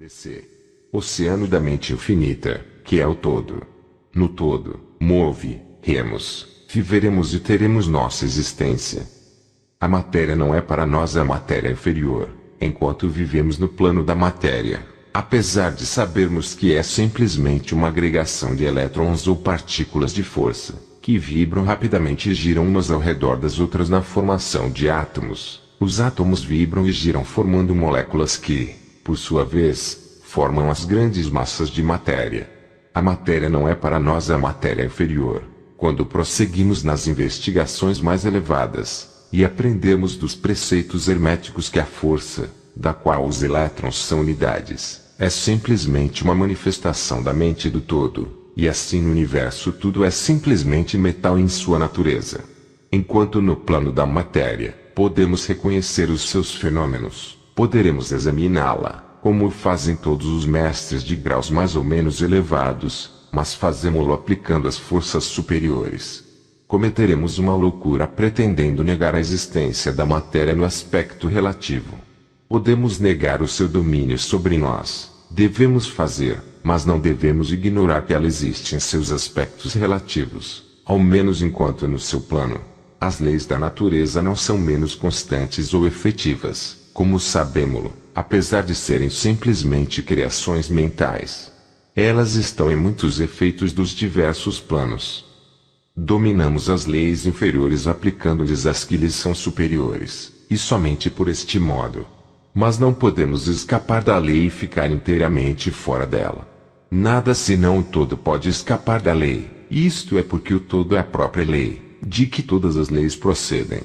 DC. Oceano da mente infinita, que é o todo. No todo, remos, viveremos e teremos nossa existência. A matéria não é para nós a matéria inferior, enquanto vivemos no plano da matéria, apesar de sabermos que é simplesmente uma agregação de elétrons ou partículas de força, que vibram rapidamente e giram umas ao redor das outras na formação de átomos. Os átomos vibram e giram formando moléculas que, por sua vez, formam as grandes massas de matéria. A matéria não é para nós a matéria inferior. Quando prosseguimos nas investigações mais elevadas, e aprendemos dos preceitos herméticos que a força, da qual os elétrons são unidades, é simplesmente uma manifestação da mente do todo, e assim no universo tudo é simplesmente metal em sua natureza. Enquanto no plano da matéria, podemos reconhecer os seus fenômenos, poderemos examiná-la, como fazem todos os mestres de graus mais ou menos elevados, mas fazemo-lo aplicando as forças superiores. Cometeremos uma loucura pretendendo negar a existência da matéria no aspecto relativo. Podemos negar o seu domínio sobre nós, devemos fazer, mas não devemos ignorar que ela existe em seus aspectos relativos, ao menos enquanto no seu plano. As leis da natureza não são menos constantes ou efetivas, como sabemo-lo, apesar de serem simplesmente criações mentais. Elas estão em muitos efeitos dos diversos planos. Dominamos as leis inferiores aplicando-lhes as que lhes são superiores, e somente por este modo. Mas não podemos escapar da lei e ficar inteiramente fora dela. Nada senão o todo pode escapar da lei, e isto é porque o todo é a própria lei, de que todas as leis procedem.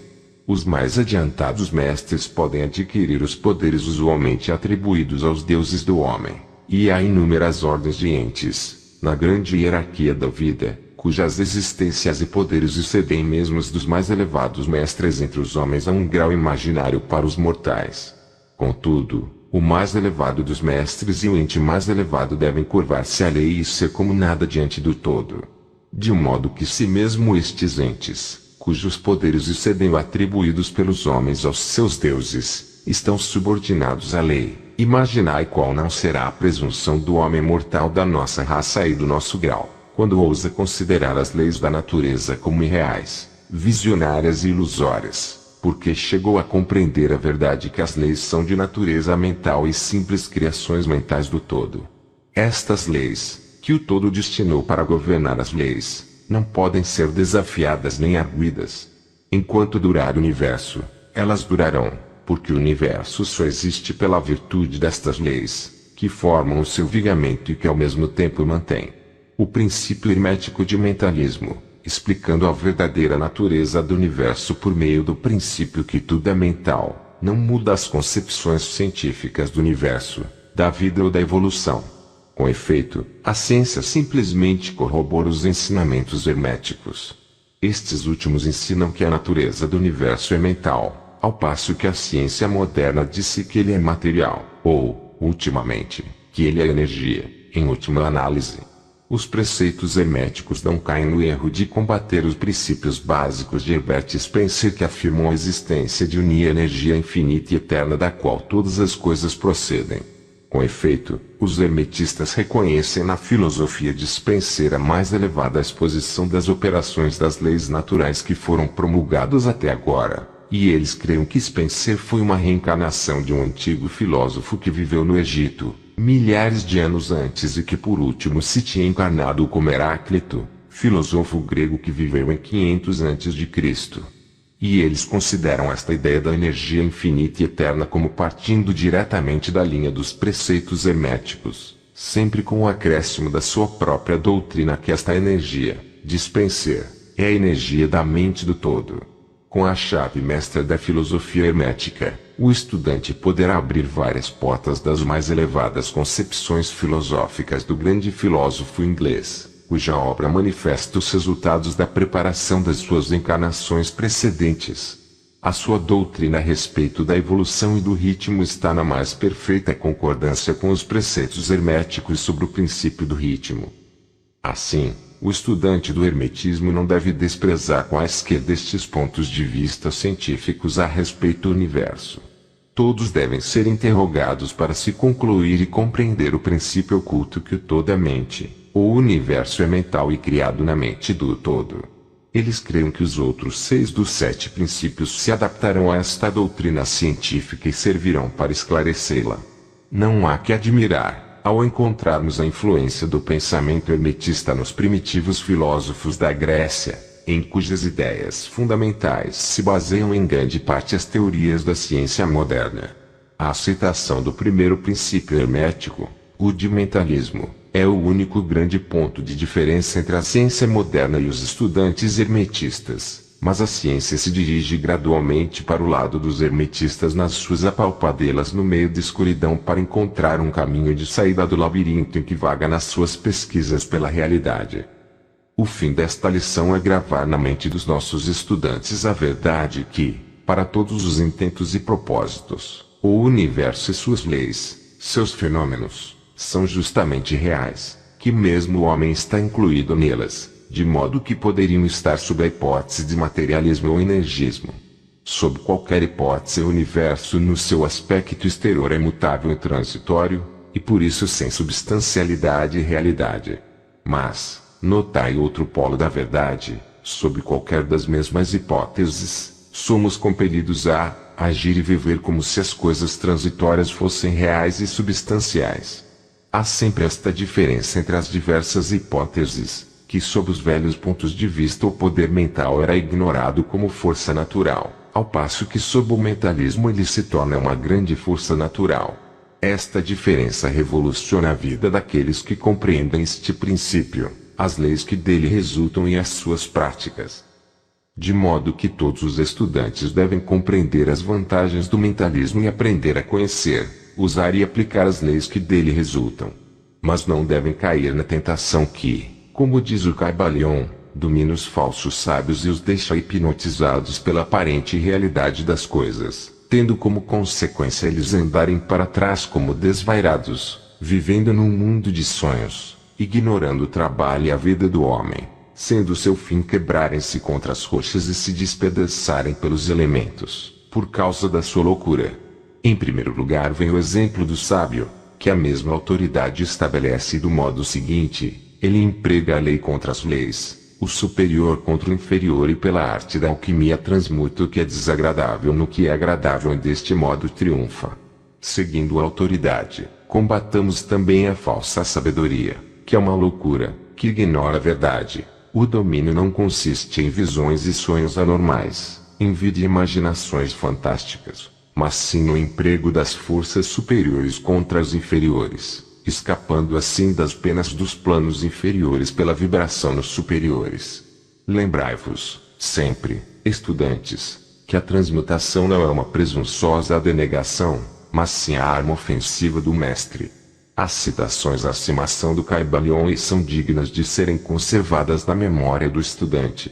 Os mais adiantados mestres podem adquirir os poderes usualmente atribuídos aos deuses do homem, e há inúmeras ordens de entes, na grande hierarquia da vida, cujas existências e poderes excedem mesmo os dos mais elevados mestres entre os homens a um grau imaginário para os mortais. Contudo, o mais elevado dos mestres e o ente mais elevado devem curvar-se à lei e ser como nada diante do todo. De modo que se mesmo estes entes, cujos poderes excedem o atribuídos pelos homens aos seus deuses, estão subordinados à lei, imaginai qual não será a presunção do homem mortal da nossa raça e do nosso grau, quando ousa considerar as leis da natureza como irreais, visionárias e ilusórias, porque chegou a compreender a verdade que as leis são de natureza mental e simples criações mentais do todo. Estas leis, que o todo destinou para governar as leis, não podem ser desafiadas nem arguidas. Enquanto durar o universo, elas durarão, porque o universo só existe pela virtude destas leis, que formam o seu vigamento e que ao mesmo tempo mantém o princípio hermético de mentalismo, explicando a verdadeira natureza do universo por meio do princípio que tudo é mental, não muda as concepções científicas do universo, da vida ou da evolução. Com efeito, a ciência simplesmente corrobora os ensinamentos herméticos. Estes últimos ensinam que a natureza do universo é mental, ao passo que a ciência moderna disse que ele é material, ou, ultimamente, que ele é energia, em última análise. Os preceitos herméticos não caem no erro de combater os princípios básicos de Herbert Spencer que afirmam a existência de energia infinita e eterna da qual todas as coisas procedem. Com efeito, os hermetistas reconhecem na filosofia de Spencer a mais elevada exposição das operações das leis naturais que foram promulgadas até agora, e eles creem que Spencer foi uma reencarnação de um antigo filósofo que viveu no Egito, milhares de anos antes e que por último se tinha encarnado como Heráclito, filósofo grego que viveu em 500 a.C. E eles consideram esta ideia da energia infinita e eterna como partindo diretamente da linha dos preceitos herméticos, sempre com o acréscimo da sua própria doutrina que esta energia, de Spencer, é a energia da mente do todo. Com a chave mestra da filosofia hermética, o estudante poderá abrir várias portas das mais elevadas concepções filosóficas do grande filósofo inglês, cuja obra manifesta os resultados da preparação das suas encarnações precedentes. A sua doutrina a respeito da evolução e do ritmo está na mais perfeita concordância com os preceitos herméticos sobre o princípio do ritmo. Assim, o estudante do hermetismo não deve desprezar quaisquer destes pontos de vista científicos a respeito do universo. Todos devem ser interrogados para se concluir e compreender o princípio oculto que o todo é mente. O universo é mental e criado na mente do todo. Eles creem que os outros 6 dos 7 princípios se adaptarão a esta doutrina científica e servirão para esclarecê-la. Não há que admirar, ao encontrarmos a influência do pensamento hermetista nos primitivos filósofos da Grécia, em cujas ideias fundamentais se baseiam em grande parte as teorias da ciência moderna. A aceitação do primeiro princípio hermético, o de mentalismo, é o único grande ponto de diferença entre a ciência moderna e os estudantes hermetistas, mas a ciência se dirige gradualmente para o lado dos hermetistas nas suas apalpadelas no meio da escuridão para encontrar um caminho de saída do labirinto em que vaga nas suas pesquisas pela realidade. O fim desta lição é gravar na mente dos nossos estudantes a verdade que, para todos os intentos e propósitos, o universo e suas leis, seus fenômenos, são justamente reais, que mesmo o homem está incluído nelas, de modo que poderiam estar sob a hipótese de materialismo ou energismo. Sob qualquer hipótese, o universo no seu aspecto exterior é mutável e transitório, e por isso sem substancialidade e realidade. Mas, notai outro polo da verdade: sob qualquer das mesmas hipóteses, somos compelidos a agir e viver como se as coisas transitórias fossem reais e substanciais. Há sempre esta diferença entre as diversas hipóteses, que sob os velhos pontos de vista o poder mental era ignorado como força natural, ao passo que sob o mentalismo ele se torna uma grande força natural. Esta diferença revoluciona a vida daqueles que compreendem este princípio, as leis que dele resultam e as suas práticas. De modo que todos os estudantes devem compreender as vantagens do mentalismo e aprender a conhecer, usar e aplicar as leis que dele resultam. Mas não devem cair na tentação que, como diz o Caibalion, domina os falsos sábios e os deixa hipnotizados pela aparente realidade das coisas, tendo como consequência eles andarem para trás como desvairados, vivendo num mundo de sonhos, ignorando o trabalho e a vida do homem, sendo seu fim quebrarem-se contra as rochas e se despedaçarem pelos elementos, por causa da sua loucura. Em primeiro lugar vem o exemplo do sábio, que a mesma autoridade estabelece do modo seguinte: ele emprega a lei contra as leis, o superior contra o inferior e pela arte da alquimia transmuta o que é desagradável no que é agradável e deste modo triunfa. Seguindo a autoridade, combatamos também a falsa sabedoria, que é uma loucura, que ignora a verdade. O domínio não consiste em visões e sonhos anormais, em vida e imaginações fantásticas, mas sim no emprego das forças superiores contra as inferiores, escapando assim das penas dos planos inferiores pela vibração nos superiores. Lembrai-vos, sempre, estudantes, que a transmutação não é uma presunçosa denegação, mas sim a arma ofensiva do mestre. As citações acima são do Caibalion e são dignas de serem conservadas na memória do estudante.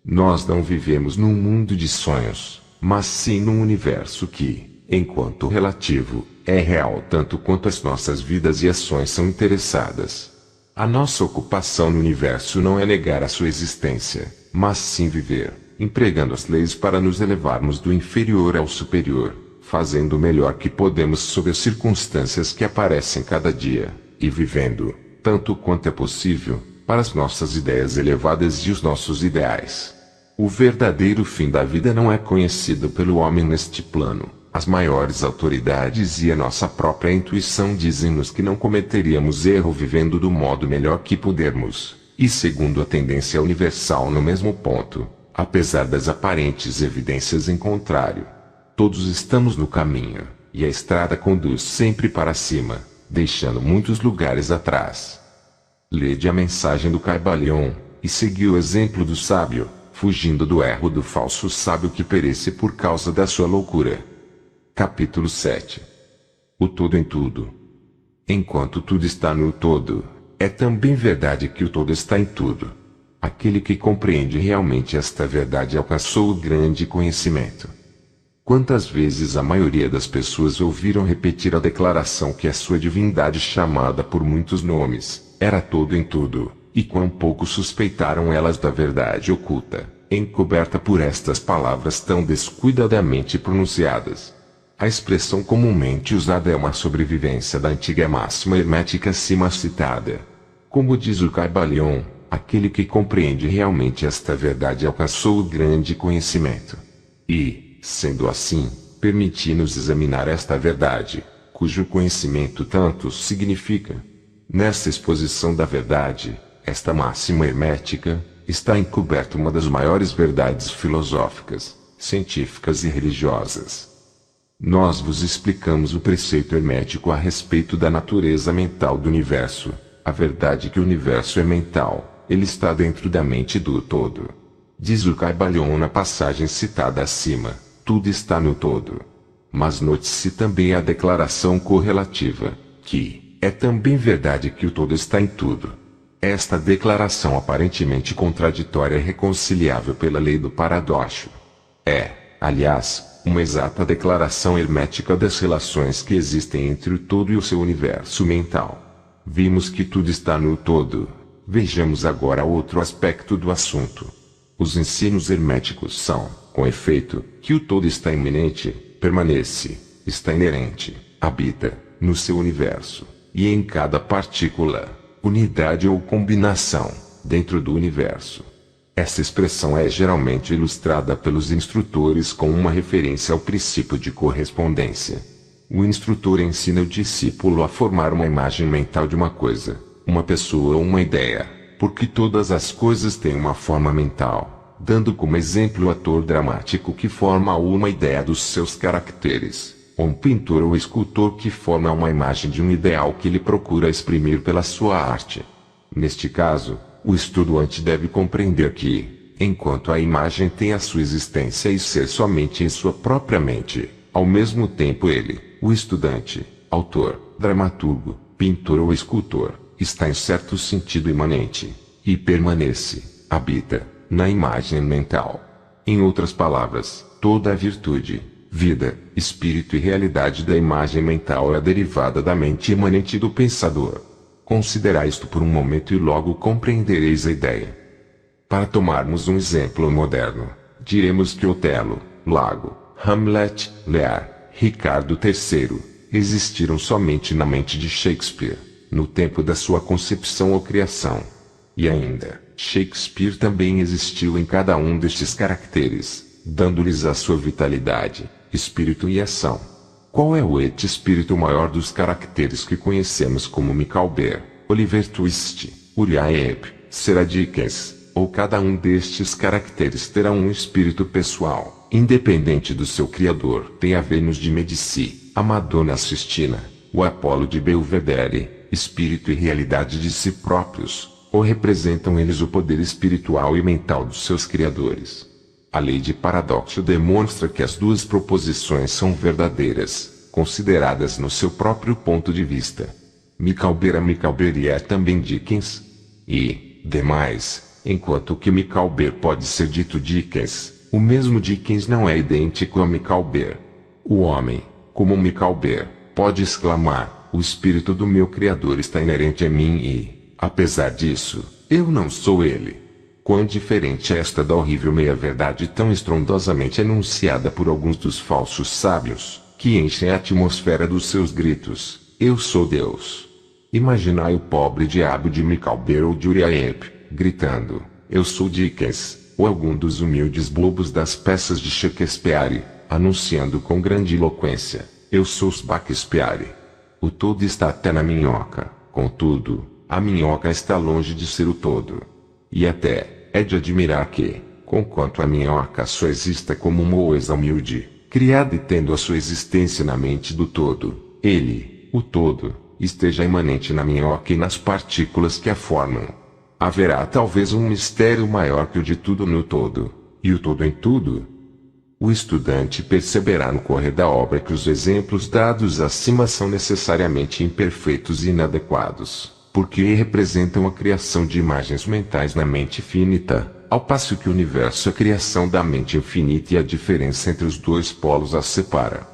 Nós não vivemos num mundo de sonhos, mas sim num universo que, enquanto relativo, é real tanto quanto as nossas vidas e ações são interessadas. A nossa ocupação no universo não é negar a sua existência, mas sim viver, empregando as leis para nos elevarmos do inferior ao superior, fazendo o melhor que podemos sob as circunstâncias que aparecem cada dia, e vivendo, tanto quanto é possível, para as nossas ideias elevadas e os nossos ideais. O verdadeiro fim da vida não é conhecido pelo homem neste plano. As maiores autoridades e a nossa própria intuição dizem-nos que não cometeríamos erro vivendo do modo melhor que pudermos, e segundo a tendência universal no mesmo ponto, apesar das aparentes evidências em contrário. Todos estamos no caminho, e a estrada conduz sempre para cima, deixando muitos lugares atrás. Lede a mensagem do Caibalion, e segui o exemplo do sábio, fugindo do erro do falso sábio que perece por causa da sua loucura. Capítulo 7. O todo em tudo. Enquanto tudo está no todo, é também verdade que o todo está em tudo. Aquele que compreende realmente esta verdade alcançou o grande conhecimento. Quantas vezes a maioria das pessoas ouviram repetir a declaração que a sua divindade, chamada por muitos nomes, era todo em tudo, e quão pouco suspeitaram elas da verdade oculta, encoberta por estas palavras tão descuidadamente pronunciadas. A expressão comumente usada é uma sobrevivência da antiga máxima hermética acima citada. Como diz o Caibalion, aquele que compreende realmente esta verdade alcançou o grande conhecimento. E, sendo assim, permite-nos examinar esta verdade, cujo conhecimento tanto significa. Nessa exposição da verdade, esta máxima hermética, está encoberta uma das maiores verdades filosóficas, científicas e religiosas. Nós vos explicamos o preceito hermético a respeito da natureza mental do universo, a verdade que o universo é mental, ele está dentro da mente do todo. Diz o Caibalion na passagem citada acima, tudo está no todo. Mas note-se também a declaração correlativa, que é também verdade que o todo está em tudo. Esta declaração aparentemente contraditória é reconciliável pela lei do paradoxo. É, aliás, uma exata declaração hermética das relações que existem entre o todo e o seu universo mental. Vimos que tudo está no todo. Vejamos agora outro aspecto do assunto. Os ensinos herméticos são, com efeito, que o todo está imanente, permanece, está inerente, habita, no seu universo, e em cada partícula, unidade ou combinação, dentro do universo. Essa expressão é geralmente ilustrada pelos instrutores com uma referência ao princípio de correspondência. O instrutor ensina o discípulo a formar uma imagem mental de uma coisa, uma pessoa ou uma ideia, porque todas as coisas têm uma forma mental, dando como exemplo o ator dramático que forma uma ideia dos seus caracteres, ou um pintor ou escultor que forma uma imagem de um ideal que ele procura exprimir pela sua arte. Neste caso, o estudante deve compreender que, enquanto a imagem tem a sua existência e ser somente em sua própria mente, ao mesmo tempo ele, o estudante, autor, dramaturgo, pintor ou escultor, está em certo sentido imanente, e permanece, habita, na imagem mental. Em outras palavras, toda a virtude, vida, espírito e realidade da imagem mental é derivada da mente imanente do pensador. Considerai isto por um momento e logo compreendereis a ideia. Para tomarmos um exemplo moderno, diremos que Otelo, Lago, Hamlet, Lear, Ricardo III, existiram somente na mente de Shakespeare, no tempo da sua concepção ou criação. E ainda, Shakespeare também existiu em cada um destes caracteres, dando-lhes a sua vitalidade, espírito e ação. Qual é o espírito maior dos caracteres que conhecemos como Micawber, Oliver Twist, Uriah Heep, Sarah Dickens, ou cada um destes caracteres terá um espírito pessoal, independente do seu criador? Tem a Vênus de Medici, a Madonna Sistina, o Apolo de Belvedere, espírito e realidade de si próprios, ou representam eles o poder espiritual e mental dos seus criadores? A lei de paradoxo demonstra que as duas proposições são verdadeiras, consideradas no seu próprio ponto de vista. Micawber é Micawber e é também Dickens. E, demais, enquanto que Micawber pode ser dito Dickens, o mesmo Dickens não é idêntico a Micawber. O homem, como Micawber, pode exclamar: o espírito do meu Criador está inerente a mim e, apesar disso, eu não sou ele. Quão diferente é esta da horrível meia-verdade tão estrondosamente enunciada por alguns dos falsos sábios, que enchem a atmosfera dos seus gritos: eu sou Deus. Imaginai o pobre diabo de Micawber ou de Uriah Heep, gritando: eu sou Dickens, ou algum dos humildes bobos das peças de Shakespeare, anunciando com grande eloquência: eu sou Shakespeare. O todo está até na minhoca, contudo, a minhoca está longe de ser o todo. E até, é de admirar que, conquanto a minhoca só exista como uma coisa humilde, criada e tendo a sua existência na mente do todo, ele, o todo, esteja imanente na minhoca e nas partículas que a formam. Haverá talvez um mistério maior que o de tudo no todo, e o todo em tudo? O estudante perceberá no correr da obra que os exemplos dados acima são necessariamente imperfeitos e inadequados, porque representam a criação de imagens mentais na mente finita, ao passo que o universo é a criação da mente infinita e a diferença entre os dois polos as separa.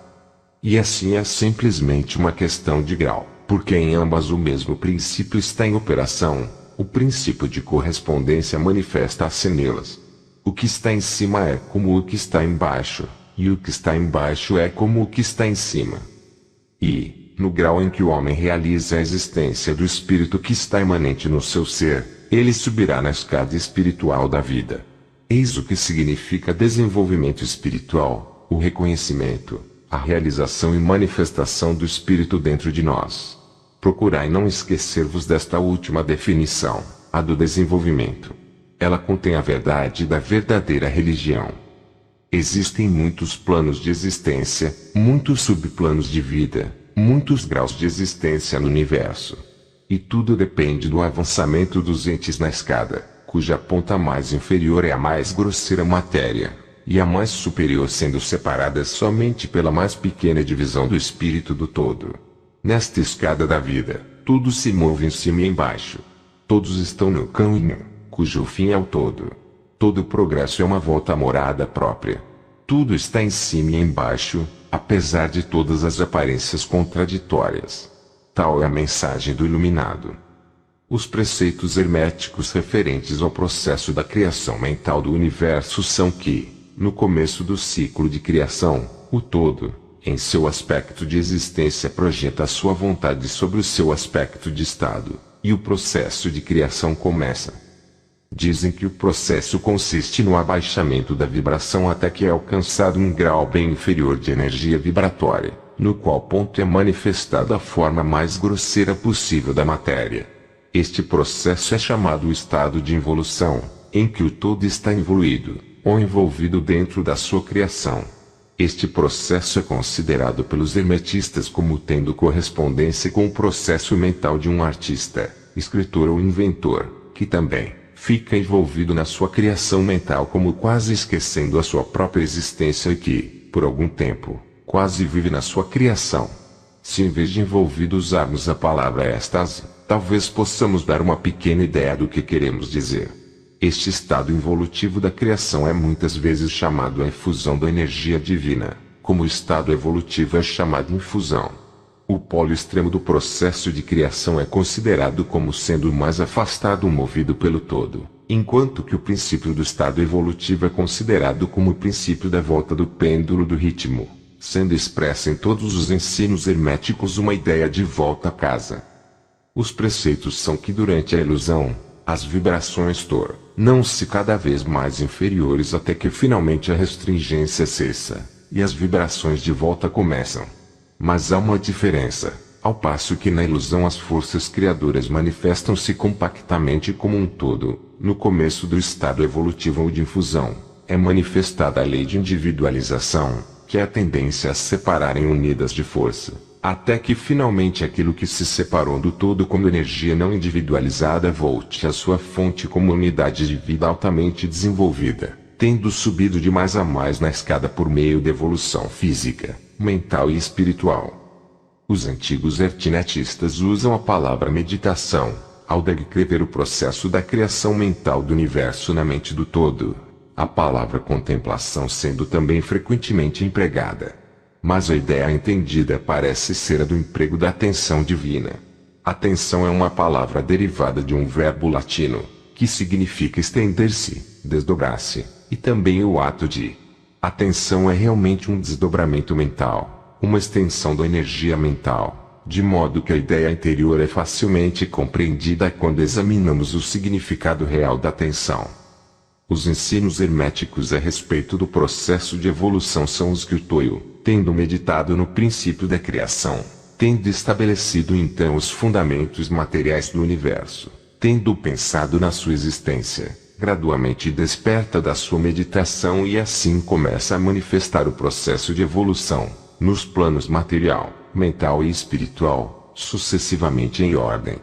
E assim é simplesmente uma questão de grau, porque em ambas o mesmo princípio está em operação, o princípio de correspondência manifesta-se nelas. O que está em cima é como o que está embaixo, e o que está embaixo é como o que está em cima. E, no grau em que o homem realiza a existência do espírito que está imanente no seu ser, ele subirá na escada espiritual da vida. Eis o que significa desenvolvimento espiritual, o reconhecimento, a realização e manifestação do espírito dentro de nós. Procurai não esquecer-vos desta última definição, a do desenvolvimento. Ela contém a verdade da verdadeira religião. Existem muitos planos de existência, muitos subplanos de vida, muitos graus de existência no universo. E tudo depende do avançamento dos entes na escada, cuja ponta mais inferior é a mais grosseira matéria, e a mais superior sendo separadas somente pela mais pequena divisão do espírito do todo. Nesta escada da vida, tudo se move em cima e embaixo. Todos estão no caminho, cujo fim é o todo. Todo progresso é uma volta à morada própria. Tudo está em cima e embaixo, apesar de todas as aparências contraditórias. Tal é a mensagem do iluminado. Os preceitos herméticos referentes ao processo da criação mental do universo são que, no começo do ciclo de criação, o todo, em seu aspecto de existência, projeta a sua vontade sobre o seu aspecto de estado, e o processo de criação começa. Dizem que o processo consiste no abaixamento da vibração até que é alcançado um grau bem inferior de energia vibratória, no qual ponto é manifestada a forma mais grosseira possível da matéria. Este processo é chamado o estado de involução, em que o todo está evoluído, ou envolvido dentro da sua criação. Este processo é considerado pelos hermetistas como tendo correspondência com o processo mental de um artista, escritor ou inventor, que também fica envolvido na sua criação mental como quase esquecendo a sua própria existência e que, por algum tempo, quase vive na sua criação. Se em vez de envolvido usarmos a palavra êxtase, talvez possamos dar uma pequena ideia do que queremos dizer. Este estado involutivo da criação é muitas vezes chamado a efusão da energia divina, como o estado evolutivo é chamado infusão. O polo extremo do processo de criação é considerado como sendo o mais afastado movido pelo todo, enquanto que o princípio do estado evolutivo é considerado como o princípio da volta do pêndulo do ritmo, sendo expressa em todos os ensinos herméticos uma ideia de volta a casa. Os preceitos são que durante a ilusão, as vibrações tornam-se cada vez mais inferiores até que finalmente a restringência cessa, e as vibrações de volta começam. Mas há uma diferença, ao passo que na ilusão as forças criadoras manifestam-se compactamente como um todo, no começo do estado evolutivo ou de infusão, é manifestada a lei de individualização, que é a tendência a se separarem unidas de força, até que finalmente aquilo que se separou do todo como energia não individualizada volte à sua fonte como unidade de vida altamente desenvolvida, tendo subido de mais a mais na escada por meio da evolução física, mental e espiritual. Os antigos hermetistas usam a palavra meditação, ao descrever o processo da criação mental do universo na mente do todo, a palavra contemplação sendo também frequentemente empregada. Mas a ideia entendida parece ser a do emprego da atenção divina. Atenção é uma palavra derivada de um verbo latino, que significa estender-se, desdobrar-se, e também o ato de. Atenção é realmente um desdobramento mental, uma extensão da energia mental, de modo que a ideia anterior é facilmente compreendida quando examinamos o significado real da atenção. Os ensinos herméticos a respeito do processo de evolução são os que o Toyo, tendo meditado no princípio da criação, tendo estabelecido então os fundamentos materiais do universo, tendo pensado na sua existência, gradualmente desperta da sua meditação e assim começa a manifestar o processo de evolução, nos planos material, mental e espiritual, sucessivamente em ordem.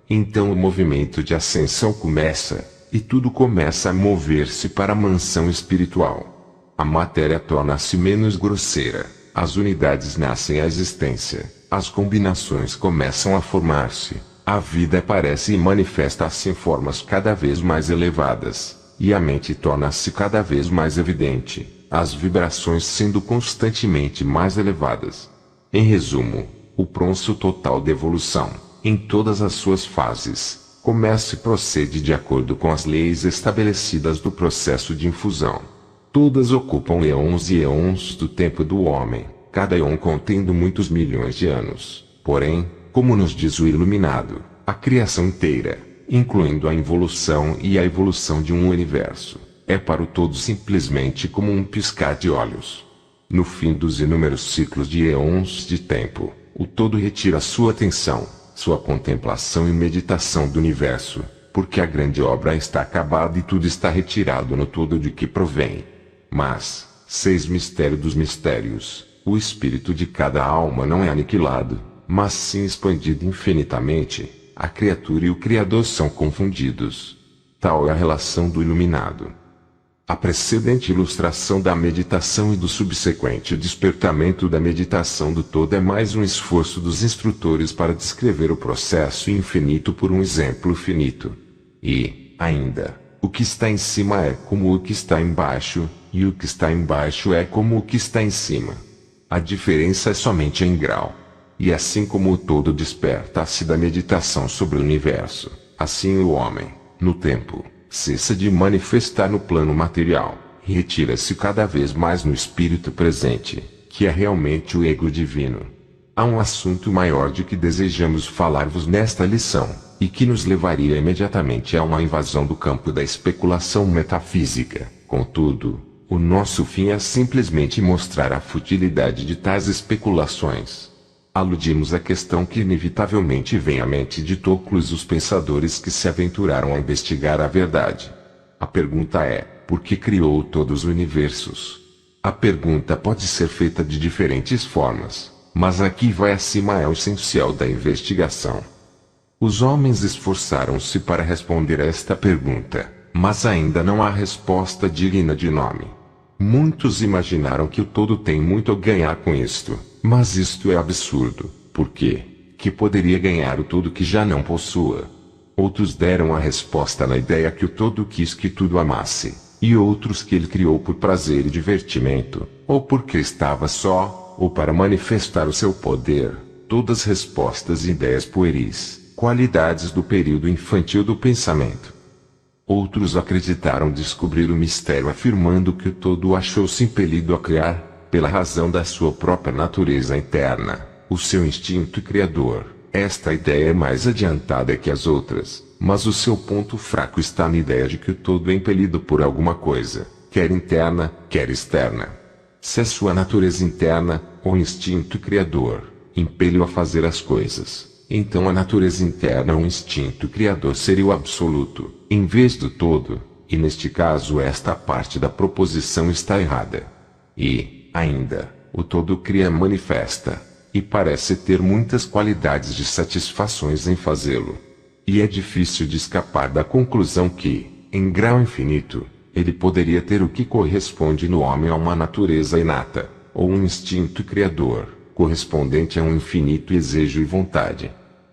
Então o movimento de ascensão começa, e tudo começa a mover-se para a mansão espiritual. A matéria torna-se menos grosseira, as unidades nascem à existência, as combinações começam a formar-se, a vida aparece e manifesta-se em formas cada vez mais elevadas, e a mente torna-se cada vez mais evidente, as vibrações sendo constantemente mais elevadas. Em resumo, o processo total de evolução, em todas as suas fases, começa e procede de acordo com as leis estabelecidas do processo de infusão. Todas ocupam eons e eons do tempo do homem, cada eon contendo muitos milhões de anos. Porém, como nos diz o Iluminado, a criação inteira, incluindo a involução e a evolução de um universo, é para o todo simplesmente como um piscar de olhos. No fim dos inúmeros ciclos de eons de tempo, o todo retira sua atenção, sua contemplação e meditação do universo, porque a grande obra está acabada e tudo está retirado no todo de que provém. Mas, 6 mistério dos mistérios, o espírito de cada alma não é aniquilado, mas sim expandido infinitamente. A criatura e o Criador são confundidos. Tal é a relação do Iluminado. A precedente ilustração da meditação e do subsequente despertamento da meditação do todo é mais um esforço dos instrutores para descrever o processo infinito por um exemplo finito. E, ainda, o que está em cima é como o que está embaixo, e o que está embaixo é como o que está em cima. A diferença é somente em grau. E assim como o todo desperta-se da meditação sobre o universo, assim o homem, no tempo, cessa de manifestar no plano material, e retira-se cada vez mais no espírito presente, que é realmente o ego divino. Há um assunto maior de que desejamos falar-vos nesta lição, e que nos levaria imediatamente a uma invasão do campo da especulação metafísica. Contudo, o nosso fim é simplesmente mostrar a futilidade de tais especulações. Aludimos à questão que inevitavelmente vem à mente de todos os pensadores que se aventuraram a investigar a verdade. A pergunta é, por que criou todos os universos? A pergunta pode ser feita de diferentes formas, mas aqui vai acima é o essencial da investigação. Os homens esforçaram-se para responder a esta pergunta, mas ainda não há resposta digna de nome. Muitos imaginaram que o todo tem muito a ganhar com isto, mas isto é absurdo, porque que poderia ganhar o todo que já não possua? Outros deram a resposta na ideia que o todo quis que tudo amasse, e outros que ele criou por prazer e divertimento, ou porque estava só, ou para manifestar o seu poder. Todas respostas e ideias pueris, qualidades do período infantil do pensamento. Outros acreditaram descobrir o mistério afirmando que o todo achou-se impelido a criar, pela razão da sua própria natureza interna, o seu instinto criador. Esta ideia é mais adiantada que as outras, mas o seu ponto fraco está na ideia de que o todo é impelido por alguma coisa, quer interna, quer externa. Se a sua natureza interna, ou instinto criador, impele-o a fazer as coisas, então a natureza interna ou instinto criador seria o absoluto, em vez do todo, e neste caso esta parte da proposição está errada. E, ainda, o todo cria manifesta, e parece ter muitas qualidades de satisfações em fazê-lo. E é difícil de escapar da conclusão que, em grau infinito, ele poderia ter o que corresponde no homem a uma natureza inata, ou um instinto criador, correspondente a um infinito desejo e vontade.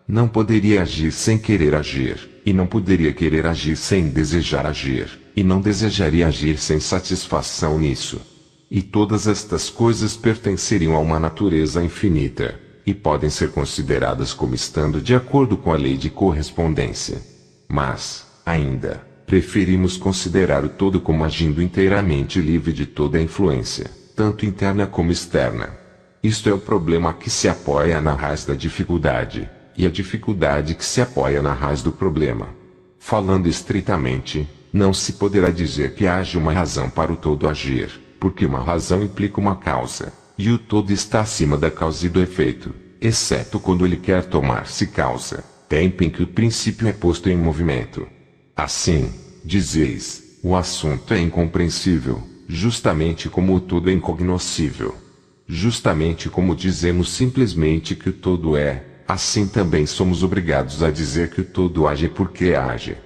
Não poderia agir sem querer agir, e não poderia querer agir sem desejar agir, e não desejaria agir sem satisfação nisso. E todas estas coisas pertenceriam a uma natureza infinita, e podem ser consideradas como estando de acordo com a lei de correspondência. Mas, ainda, preferimos considerar o todo como agindo inteiramente livre de toda a influência, tanto interna como externa. Isto é o problema que se apoia na raiz da dificuldade, e a dificuldade que se apoia na raiz do problema. Falando estritamente, não se poderá dizer que haja uma razão para o todo agir, porque uma razão implica uma causa, e o todo está acima da causa e do efeito, exceto quando ele quer tornar-se causa, tempo em que o princípio é posto em movimento. Assim, dizeis, o assunto é incompreensível, justamente como o todo é incognoscível. Justamente como dizemos simplesmente que o todo é, assim também somos obrigados a dizer que o todo age porque age.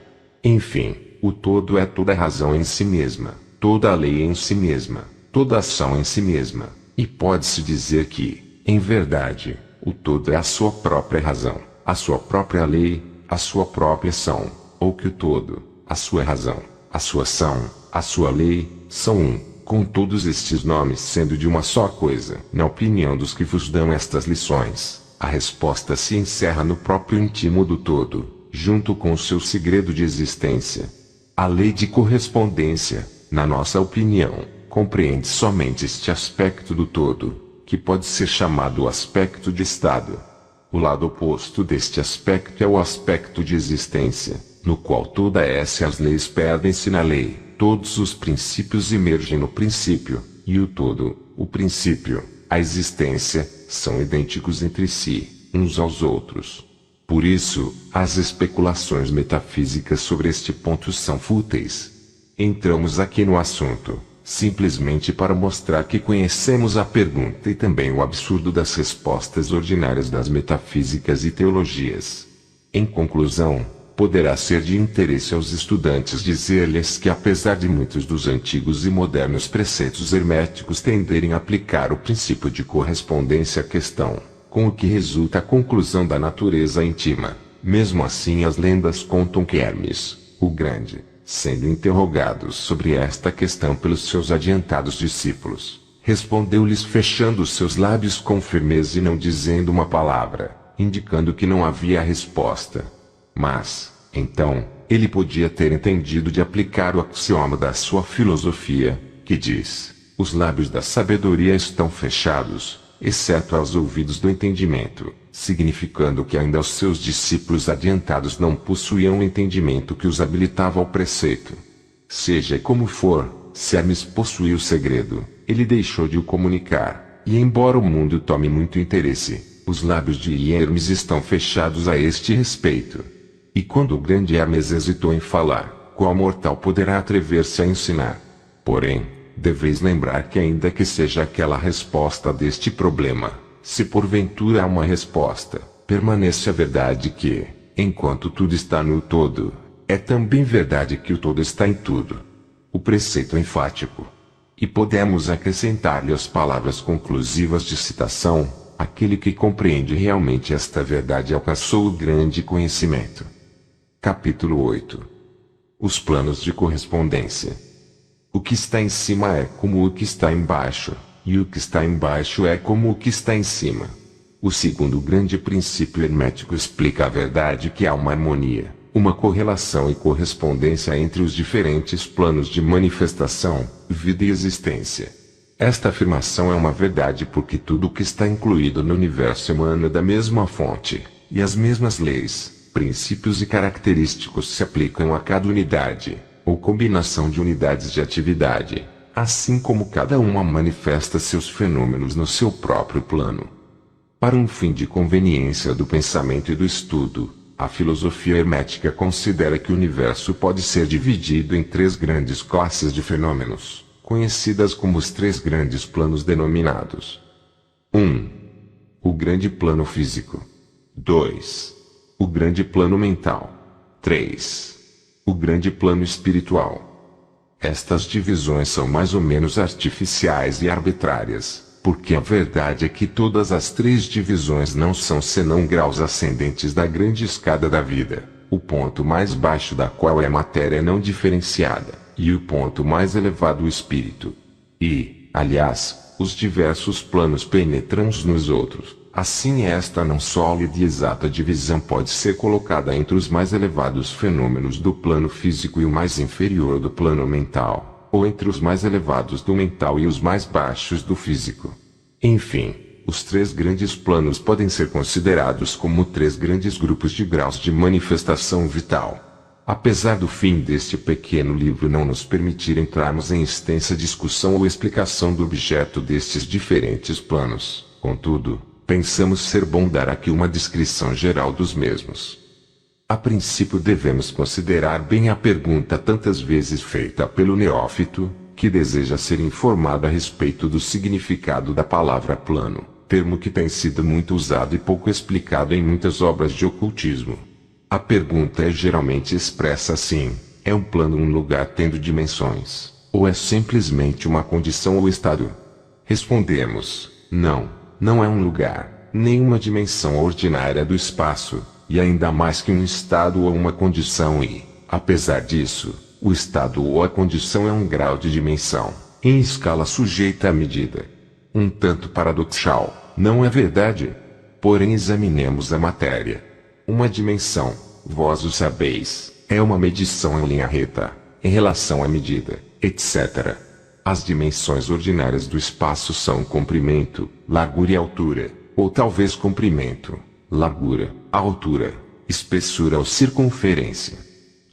Enfim, o todo é toda a razão em si mesma, toda a lei em si mesma, toda a ação em si mesma, e pode-se dizer que, em verdade, o todo é a sua própria razão, a sua própria lei, a sua própria ação, ou que o todo, a sua razão, a sua ação, a sua lei, são um, com todos estes nomes sendo de uma só coisa. Na opinião dos que vos dão estas lições, a resposta se encerra no próprio íntimo do todo, junto com o seu segredo de existência. A lei de correspondência, na nossa opinião, compreende somente este aspecto do todo, que pode ser chamado o aspecto de estado. O lado oposto deste aspecto é o aspecto de existência, no qual todas as leis perdem-se na lei, todos os princípios emergem no princípio, e o todo, o princípio, a existência, são idênticos entre si, uns aos outros. Por isso, as especulações metafísicas sobre este ponto são fúteis. Entramos aqui no assunto, simplesmente para mostrar que conhecemos a pergunta e também o absurdo das respostas ordinárias das metafísicas e teologias. Em conclusão, poderá ser de interesse aos estudantes dizer-lhes que apesar de muitos dos antigos e modernos preceitos herméticos tenderem a aplicar o princípio de correspondência à questão, com o que resulta a conclusão da natureza íntima, mesmo assim as lendas contam que Hermes, o Grande, sendo interrogado sobre esta questão pelos seus adiantados discípulos, respondeu-lhes fechando seus lábios com firmeza e não dizendo uma palavra, indicando que não havia resposta. Mas, então, ele podia ter entendido de aplicar o axioma da sua filosofia, que diz: os lábios da sabedoria estão fechados, exceto aos ouvidos do entendimento, significando que ainda os seus discípulos adiantados não possuíam o entendimento que os habilitava ao preceito. Seja como for, se Hermes possuía o segredo, ele deixou de o comunicar, e embora o mundo tome muito interesse, os lábios de Hermes estão fechados a este respeito. E quando o grande Hermes hesitou em falar, qual mortal poderá atrever-se a ensinar? Porém, deveis lembrar que ainda que seja aquela resposta deste problema, se porventura há uma resposta, permanece a verdade que, enquanto tudo está no todo, é também verdade que o todo está em tudo. O preceito é enfático. E podemos acrescentar-lhe as palavras conclusivas de citação: aquele que compreende realmente esta verdade alcançou o grande conhecimento. Capítulo 8. Os planos de correspondência. O que está em cima é como o que está embaixo, e o que está embaixo é como o que está em cima. O segundo grande princípio hermético explica a verdade que há uma harmonia, uma correlação e correspondência entre os diferentes planos de manifestação, vida e existência. Esta afirmação é uma verdade porque tudo o que está incluído no universo emana da mesma fonte, e as mesmas leis, princípios e característicos se aplicam a cada unidade, ou combinação de unidades de atividade, assim como cada uma manifesta seus fenômenos no seu próprio plano. Para um fim de conveniência do pensamento e do estudo, a filosofia hermética considera que o universo pode ser dividido em três grandes classes de fenômenos, conhecidas como os três grandes planos denominados. 1. O grande plano físico. 2. O grande plano mental. 3. O grande plano espiritual. Estas divisões são mais ou menos artificiais e arbitrárias, porque a verdade é que todas as três divisões não são senão graus ascendentes da grande escada da vida, o ponto mais baixo da qual é a matéria não diferenciada, e o ponto mais elevado o espírito. E, aliás, os diversos planos penetram uns nos outros. Assim esta não sólida e exata divisão pode ser colocada entre os mais elevados fenômenos do plano físico e o mais inferior do plano mental, ou entre os mais elevados do mental e os mais baixos do físico. Enfim, os três grandes planos podem ser considerados como três grandes grupos de graus de manifestação vital. Apesar do fim deste pequeno livro não nos permitir entrarmos em extensa discussão ou explicação do objeto destes diferentes planos, contudo, pensamos ser bom dar aqui uma descrição geral dos mesmos. A princípio devemos considerar bem a pergunta tantas vezes feita pelo neófito, que deseja ser informado a respeito do significado da palavra plano, termo que tem sido muito usado e pouco explicado em muitas obras de ocultismo. A pergunta é geralmente expressa assim: é um plano um lugar tendo dimensões, ou é simplesmente uma condição ou estado? Respondemos: não é um lugar, nem uma dimensão ordinária do espaço, e ainda mais que um estado ou uma condição e, apesar disso, o estado ou a condição é um grau de dimensão, em escala sujeita à medida. Um tanto paradoxal, não é verdade? Porém examinemos a matéria. Uma dimensão, vós o sabeis, é uma medição em linha reta, em relação à medida, etc. As dimensões ordinárias do espaço são comprimento, largura e altura, ou talvez comprimento, largura, altura, espessura ou circunferência.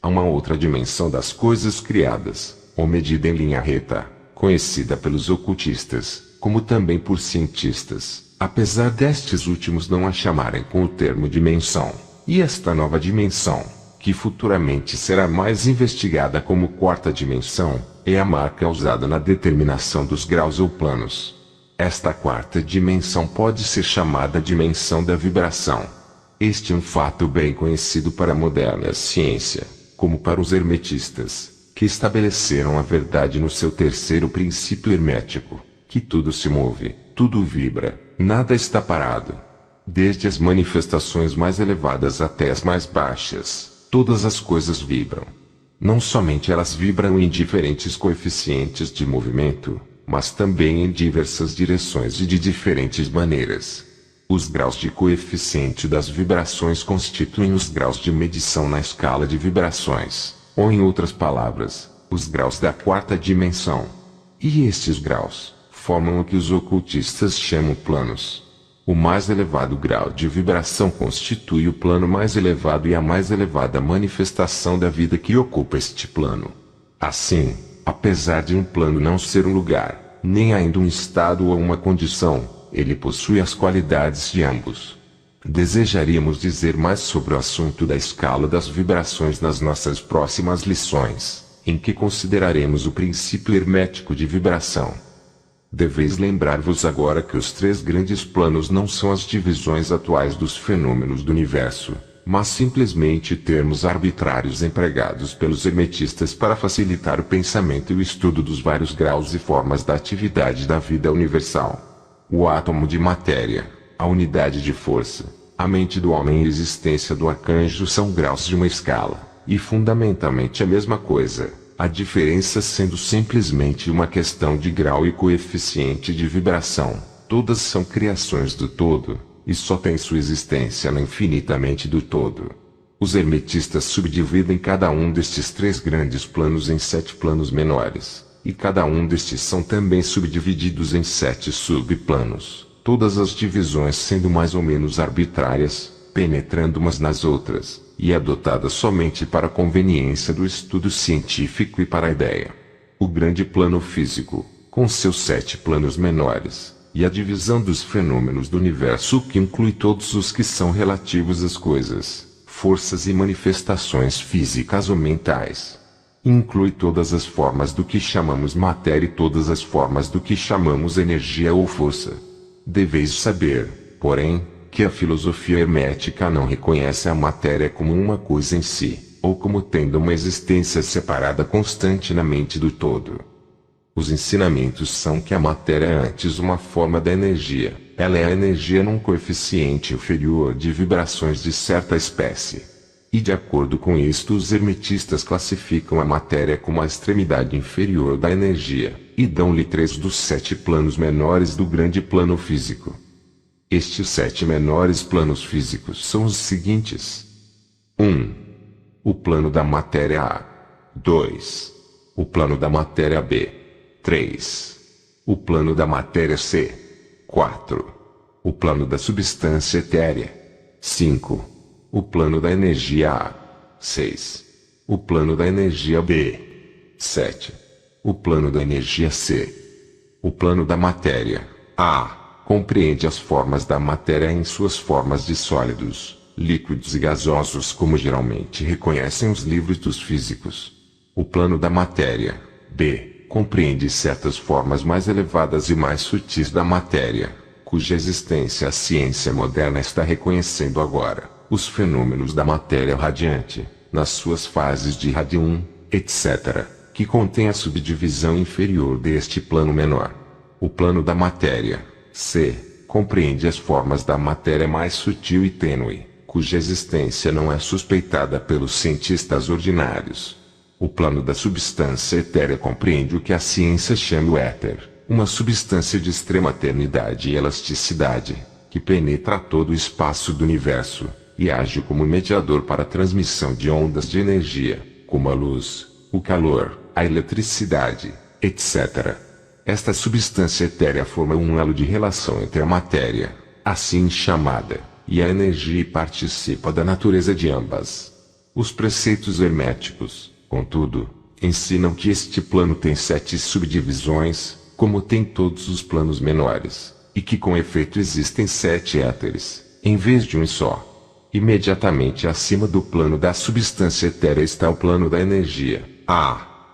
Há uma outra dimensão das coisas criadas, ou medida em linha reta, conhecida pelos ocultistas, como também por cientistas, apesar destes últimos não a chamarem com o termo dimensão. E esta nova dimensão, que futuramente será mais investigada como quarta dimensão, é a marca usada na determinação dos graus ou planos. Esta quarta dimensão pode ser chamada dimensão da vibração. Este é um fato bem conhecido para a moderna ciência, como para os hermetistas, que estabeleceram a verdade no seu terceiro princípio hermético, que tudo se move, tudo vibra, nada está parado. Desde as manifestações mais elevadas até as mais baixas, todas as coisas vibram. Não somente elas vibram em diferentes coeficientes de movimento, mas também em diversas direções e de diferentes maneiras. Os graus de coeficiente das vibrações constituem os graus de medição na escala de vibrações, ou em outras palavras, os graus da quarta dimensão. E estes graus formam o que os ocultistas chamam planos. O mais elevado grau de vibração constitui o plano mais elevado e a mais elevada manifestação da vida que ocupa este plano. Assim, apesar de um plano não ser um lugar, nem ainda um estado ou uma condição, ele possui as qualidades de ambos. Desejaríamos dizer mais sobre o assunto da escala das vibrações nas nossas próximas lições, em que consideraremos o princípio hermético de vibração. Deveis lembrar-vos agora que os três grandes planos não são as divisões atuais dos fenômenos do universo, mas simplesmente termos arbitrários empregados pelos hermetistas para facilitar o pensamento e o estudo dos vários graus e formas da atividade da vida universal. O átomo de matéria, a unidade de força, a mente do homem e a existência do arcanjo são graus de uma escala, e fundamentalmente a mesma coisa, a diferença sendo simplesmente uma questão de grau e coeficiente de vibração. Todas são criações do todo, e só têm sua existência na infinitamente do todo. Os hermetistas subdividem cada um destes três grandes planos em 7 planos menores. E cada um destes são também subdivididos em 7 subplanos, todas as divisões sendo mais ou menos arbitrárias, penetrando umas nas outras, e adotadas somente para a conveniência do estudo científico e para a ideia. O grande plano físico, com seus 7 planos menores, e a divisão dos fenômenos do universo que inclui todos os que são relativos às coisas, forças e manifestações físicas ou mentais. Inclui todas as formas do que chamamos matéria e todas as formas do que chamamos energia ou força. Deveis saber, porém, que a filosofia hermética não reconhece a matéria como uma coisa em si, ou como tendo uma existência separada constante na mente do todo. Os ensinamentos são que a matéria é antes uma forma da energia, ela é a energia num coeficiente inferior de vibrações de certa espécie. E de acordo com isto os hermetistas classificam a matéria como a extremidade inferior da energia, e dão-lhe 3 dos 7 planos menores do grande plano físico. Estes 7 menores planos físicos são os seguintes. 1. O plano da matéria A. 2. O plano da matéria B. 3. O plano da matéria C. 4. O plano da substância etérea. 5. O plano da energia A. 6. O plano da energia B. 7. O plano da energia C. O plano da matéria A compreende as formas da matéria em suas formas de sólidos, líquidos e gasosos como geralmente reconhecem os livros dos físicos. O plano da matéria B compreende certas formas mais elevadas e mais sutis da matéria, cuja existência a ciência moderna está reconhecendo agora. Os fenômenos da matéria radiante, nas suas fases de rádio, etc., que contém a subdivisão inferior deste plano menor. O plano da matéria C compreende as formas da matéria mais sutil e tênue, cuja existência não é suspeitada pelos cientistas ordinários. O plano da substância etérea compreende o que a ciência chama o éter, uma substância de extrema tenuidade e elasticidade, que penetra todo o espaço do universo, e age como mediador para a transmissão de ondas de energia, como a luz, o calor, a eletricidade, etc. Esta substância etérea forma um elo de relação entre a matéria, assim chamada, e a energia e participa da natureza de ambas. Os preceitos herméticos, contudo, ensinam que este plano tem 7 subdivisões, como tem todos os planos menores, e que com efeito existem 7 éteres, em vez de um só. Imediatamente acima do plano da substância etérea está o plano da energia,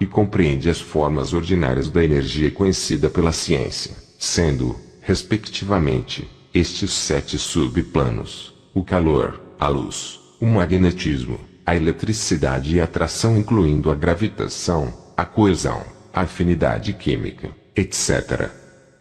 e compreende as formas ordinárias da energia conhecida pela ciência, sendo, respectivamente, estes 7 subplanos: o calor, a luz, o magnetismo, a eletricidade e a atração, incluindo a gravitação, a coesão, a afinidade química, etc.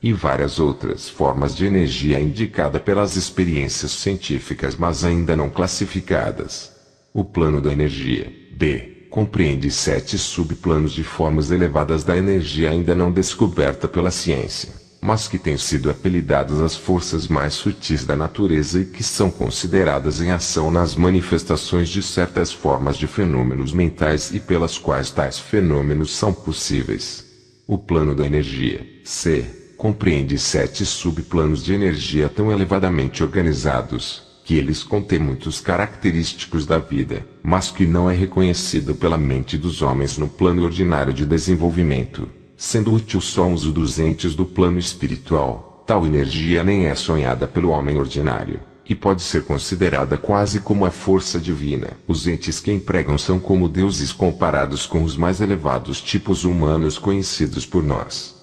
E várias outras formas de energia indicada pelas experiências científicas, mas ainda não classificadas. O plano da energia, B, compreende 7 subplanos de formas elevadas da energia ainda não descoberta pela ciência, mas que têm sido apelidadas as forças mais sutis da natureza e que são consideradas em ação nas manifestações de certas formas de fenômenos mentais e pelas quais tais fenômenos são possíveis. O plano da energia, C, compreende 7 subplanos de energia tão elevadamente organizados, que eles contêm muitos característicos da vida, mas que não é reconhecido pela mente dos homens no plano ordinário de desenvolvimento, sendo útil só o uso dos entes do plano espiritual. Tal energia nem é sonhada pelo homem ordinário, e pode ser considerada quase como a força divina. Os entes que empregam são como deuses comparados com os mais elevados tipos humanos conhecidos por nós.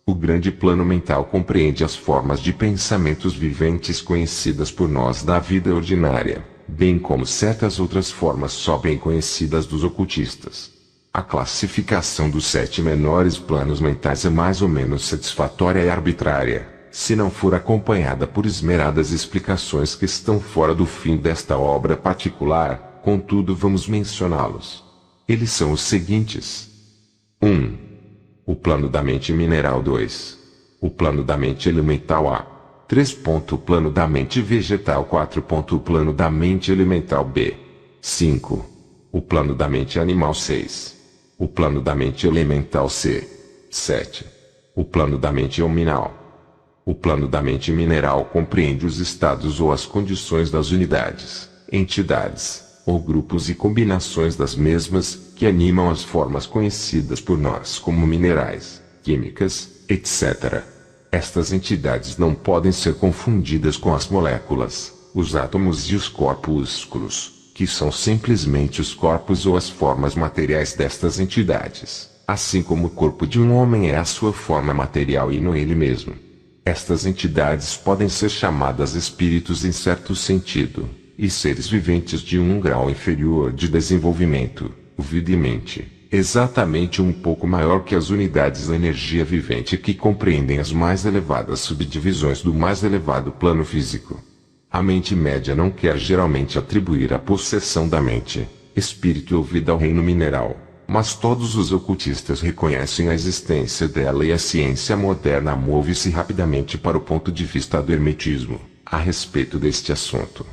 O grande plano mental compreende as formas de pensamentos viventes conhecidas por nós da vida ordinária, bem como certas outras formas só bem conhecidas dos ocultistas. A classificação dos 7 menores planos mentais é mais ou menos satisfatória e arbitrária, se não for acompanhada por esmeradas explicações que estão fora do fim desta obra particular, contudo vamos mencioná-los. Eles são os seguintes. 1. O plano da mente mineral. 2. O plano da mente elemental. A. 3. O plano da mente vegetal. 4. O plano da mente elemental. B. 5. O plano da mente animal. 6. O plano da mente elemental. C. 7. O plano da mente hominal. O plano da mente mineral compreende os estados ou as condições das unidades, entidades, ou grupos e combinações das mesmas, que animam as formas conhecidas por nós como minerais, químicas, etc. Estas entidades não podem ser confundidas com as moléculas, os átomos e os corpúsculos, que são simplesmente os corpos ou as formas materiais destas entidades, assim como o corpo de um homem é a sua forma material e não ele mesmo. Estas entidades podem ser chamadas espíritos em certo sentido, e seres viventes de um grau inferior de desenvolvimento, vida e mente, exatamente um pouco maior que as unidades da energia vivente que compreendem as mais elevadas subdivisões do mais elevado plano físico. A mente média não quer geralmente atribuir a possessão da mente, espírito ou vida ao reino mineral, mas todos os ocultistas reconhecem a existência dela e a ciência moderna move-se rapidamente para o ponto de vista do hermetismo, a respeito deste assunto.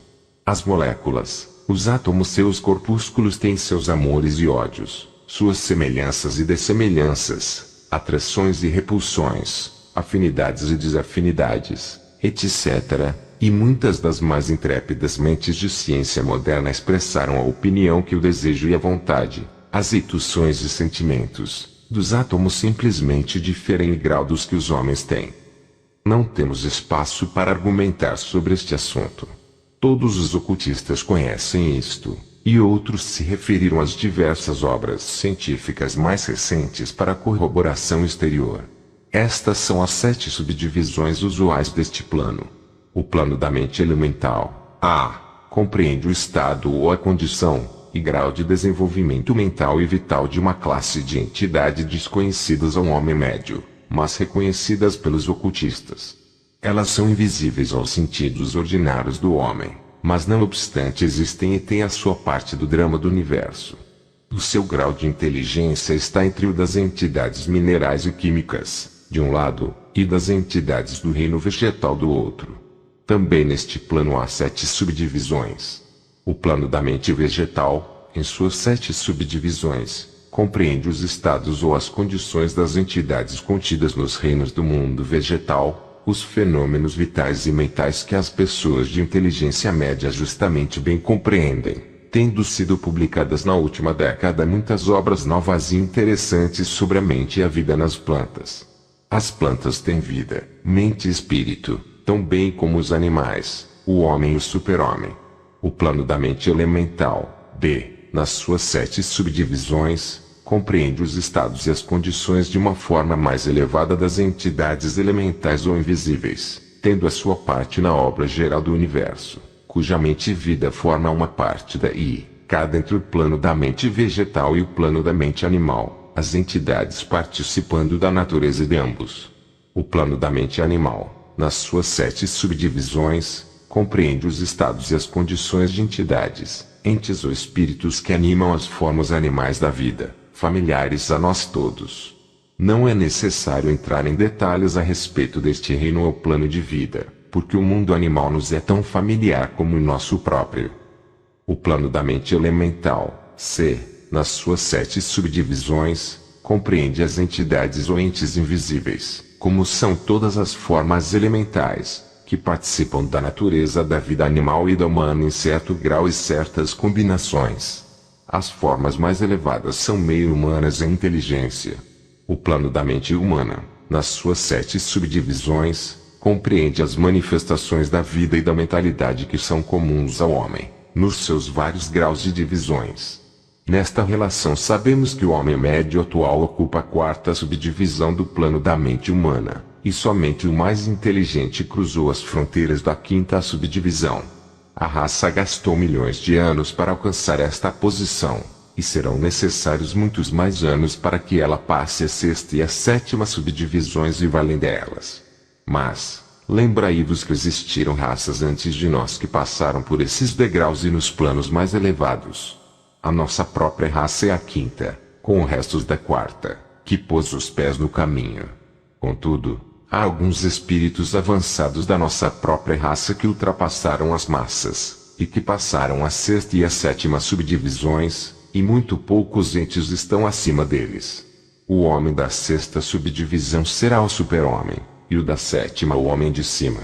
As moléculas, os átomos, seus corpúsculos têm seus amores e ódios, suas semelhanças e dessemelhanças, atrações e repulsões, afinidades e desafinidades, etc., e muitas das mais intrépidas mentes de ciência moderna expressaram a opinião que o desejo e a vontade, as intuições e sentimentos, dos átomos simplesmente diferem em grau dos que os homens têm. Não temos espaço para argumentar sobre este assunto. Todos os ocultistas conhecem isto, e outros se referiram às diversas obras científicas mais recentes para corroboração exterior. Estas são as 7 subdivisões usuais deste plano. O plano da mente elemental, A, compreende o estado ou a condição, e grau de desenvolvimento mental e vital de uma classe de entidades desconhecidas ao homem médio, mas reconhecidas pelos ocultistas. Elas são invisíveis aos sentidos ordinários do homem, mas não obstante existem e têm a sua parte do drama do universo. O seu grau de inteligência está entre o das entidades minerais e químicas, de um lado, e das entidades do reino vegetal do outro. Também neste plano há 7 subdivisões. O plano da mente vegetal, em suas 7 subdivisões, compreende os estados ou as condições das entidades contidas nos reinos do mundo vegetal, os fenômenos vitais e mentais que as pessoas de inteligência média justamente bem compreendem, tendo sido publicadas na última década muitas obras novas e interessantes sobre a mente e a vida nas plantas. As plantas têm vida, mente e espírito, tão bem como os animais, o homem e o super-homem. O plano da mente elemental, B, nas suas 7 subdivisões, compreende os estados e as condições de uma forma mais elevada das entidades elementais ou invisíveis, tendo a sua parte na obra geral do universo, cuja mente e vida forma uma parte da I, cada entre o plano da mente vegetal e o plano da mente animal, as entidades participando da natureza de ambos. O plano da mente animal, nas suas 7 subdivisões, compreende os estados e as condições de entidades, entes ou espíritos que animam as formas animais da vida, familiares a nós todos. Não é necessário entrar em detalhes a respeito deste reino ou plano de vida, porque o mundo animal nos é tão familiar como o nosso próprio. O plano da mente elemental, C, nas suas 7 subdivisões, compreende as entidades ou entes invisíveis, como são todas as formas elementais, que participam da natureza da vida animal e da humana em certo grau e certas combinações. As formas mais elevadas são meio humanas em inteligência. O plano da mente humana, nas suas 7 subdivisões, compreende as manifestações da vida e da mentalidade que são comuns ao homem, nos seus vários graus de divisões. Nesta relação sabemos que o homem médio atual ocupa a 4ª subdivisão do plano da mente humana, e somente o mais inteligente cruzou as fronteiras da 5ª subdivisão. A raça gastou milhões de anos para alcançar esta posição, e serão necessários muitos mais anos para que ela passe a 6ª e a 7ª subdivisões e vá além delas. Mas, lembrai-vos que existiram raças antes de nós que passaram por esses degraus e nos planos mais elevados. A nossa própria raça é a 5ª, com os restos da 4ª, que pôs os pés no caminho. Contudo, há alguns espíritos avançados da nossa própria raça que ultrapassaram as massas, e que passaram a 6ª e a 7ª subdivisões, e muito poucos entes estão acima deles. O homem da 6ª subdivisão será o super-homem, e o da 7ª o homem de cima.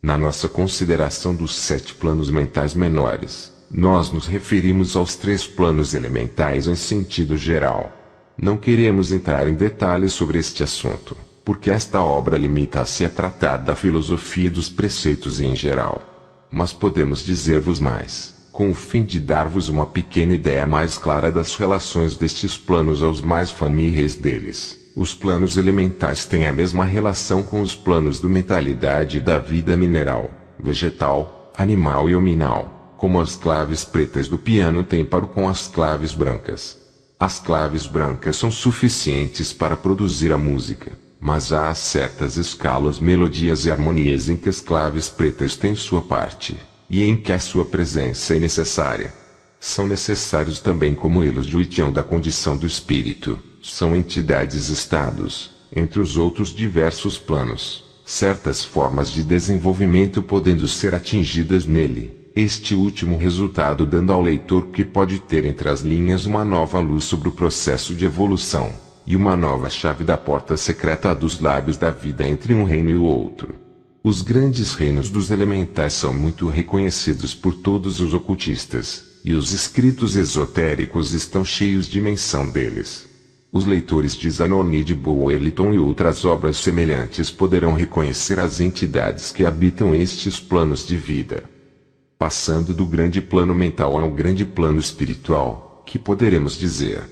Na nossa consideração dos 7 planos mentais menores, nós nos referimos aos 3 planos elementais em sentido geral. Não queremos entrar em detalhes sobre este assunto, porque esta obra limita-se a tratar da filosofia e dos preceitos em geral. Mas podemos dizer-vos mais, com o fim de dar-vos uma pequena ideia mais clara das relações destes planos aos mais familiares deles. Os planos elementais têm a mesma relação com os planos da mentalidade e da vida mineral, vegetal, animal e hominal, como as claves pretas do piano têm para com as claves brancas. As claves brancas são suficientes para produzir a música, mas há certas escalas, melodias e harmonias em que as claves pretas têm sua parte, e em que a sua presença é necessária. São necessários também como elos de Huitian da condição do espírito, são entidades estados, entre os outros diversos planos, certas formas de desenvolvimento podendo ser atingidas nele, este último resultado dando ao leitor que pode ter entre as linhas uma nova luz sobre o processo de evolução, e uma nova chave da porta secreta dos lábios da vida entre um reino e o outro. Os grandes reinos dos elementais são muito reconhecidos por todos os ocultistas, e os escritos esotéricos estão cheios de menção deles. Os leitores de Zanoni de Boeliton e outras obras semelhantes poderão reconhecer as entidades que habitam estes planos de vida. Passando do grande plano mental ao grande plano espiritual, que poderemos dizer?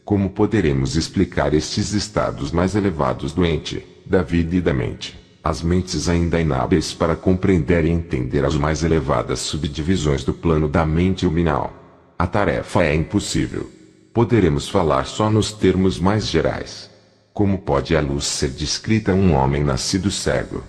Como poderemos explicar estes estados mais elevados do ente, da vida e da mente, as mentes ainda inábeis para compreender e entender as mais elevadas subdivisões do plano da mente luminal? A tarefa é impossível. Poderemos falar só nos termos mais gerais. Como pode a luz ser descrita a um homem nascido cego?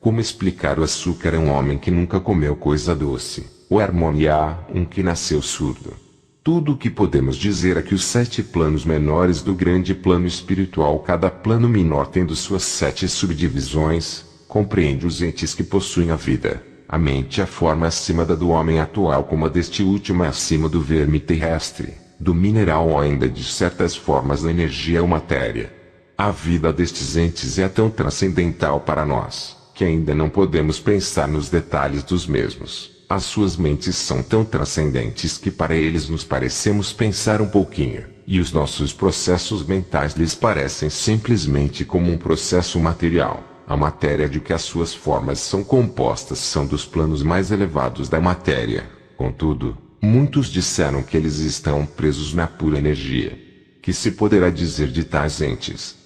Como explicar o açúcar a um homem que nunca comeu coisa doce, ou a harmonia a um que nasceu surdo? Tudo o que podemos dizer é que os 7 planos menores do grande plano espiritual, cada plano menor tendo suas 7 subdivisões, compreende os entes que possuem a vida, a mente e a forma acima da do homem atual como a deste último é acima do verme terrestre. do mineral ou ainda de certas formas da energia ou matéria. A vida destes entes é tão transcendental para nós, que ainda não podemos pensar nos detalhes dos mesmos. As suas mentes são tão transcendentes que para eles nos parecemos pensar um pouquinho, e os nossos processos mentais lhes parecem simplesmente como um processo material. A matéria de que as suas formas são compostas são dos planos mais elevados da matéria. Contudo, muitos disseram que eles estão presos na pura energia. Que se poderá dizer de tais entes?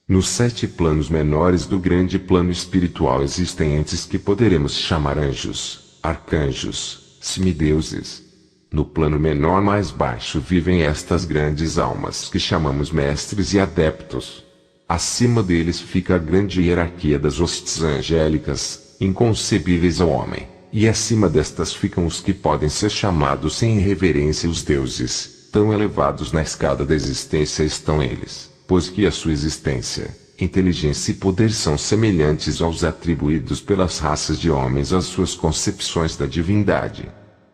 Nos 7 planos menores do grande plano espiritual existem entes que poderemos chamar anjos, arcanjos, semideuses. No plano menor mais baixo vivem estas grandes almas que chamamos mestres e adeptos. Acima deles fica a grande hierarquia das hostes angélicas, inconcebíveis ao homem, e acima destas ficam os que podem ser chamados sem irreverência os deuses. Tão elevados na escada da existência estão eles, pois que a sua existência, inteligência e poder são semelhantes aos atribuídos pelas raças de homens às suas concepções da divindade.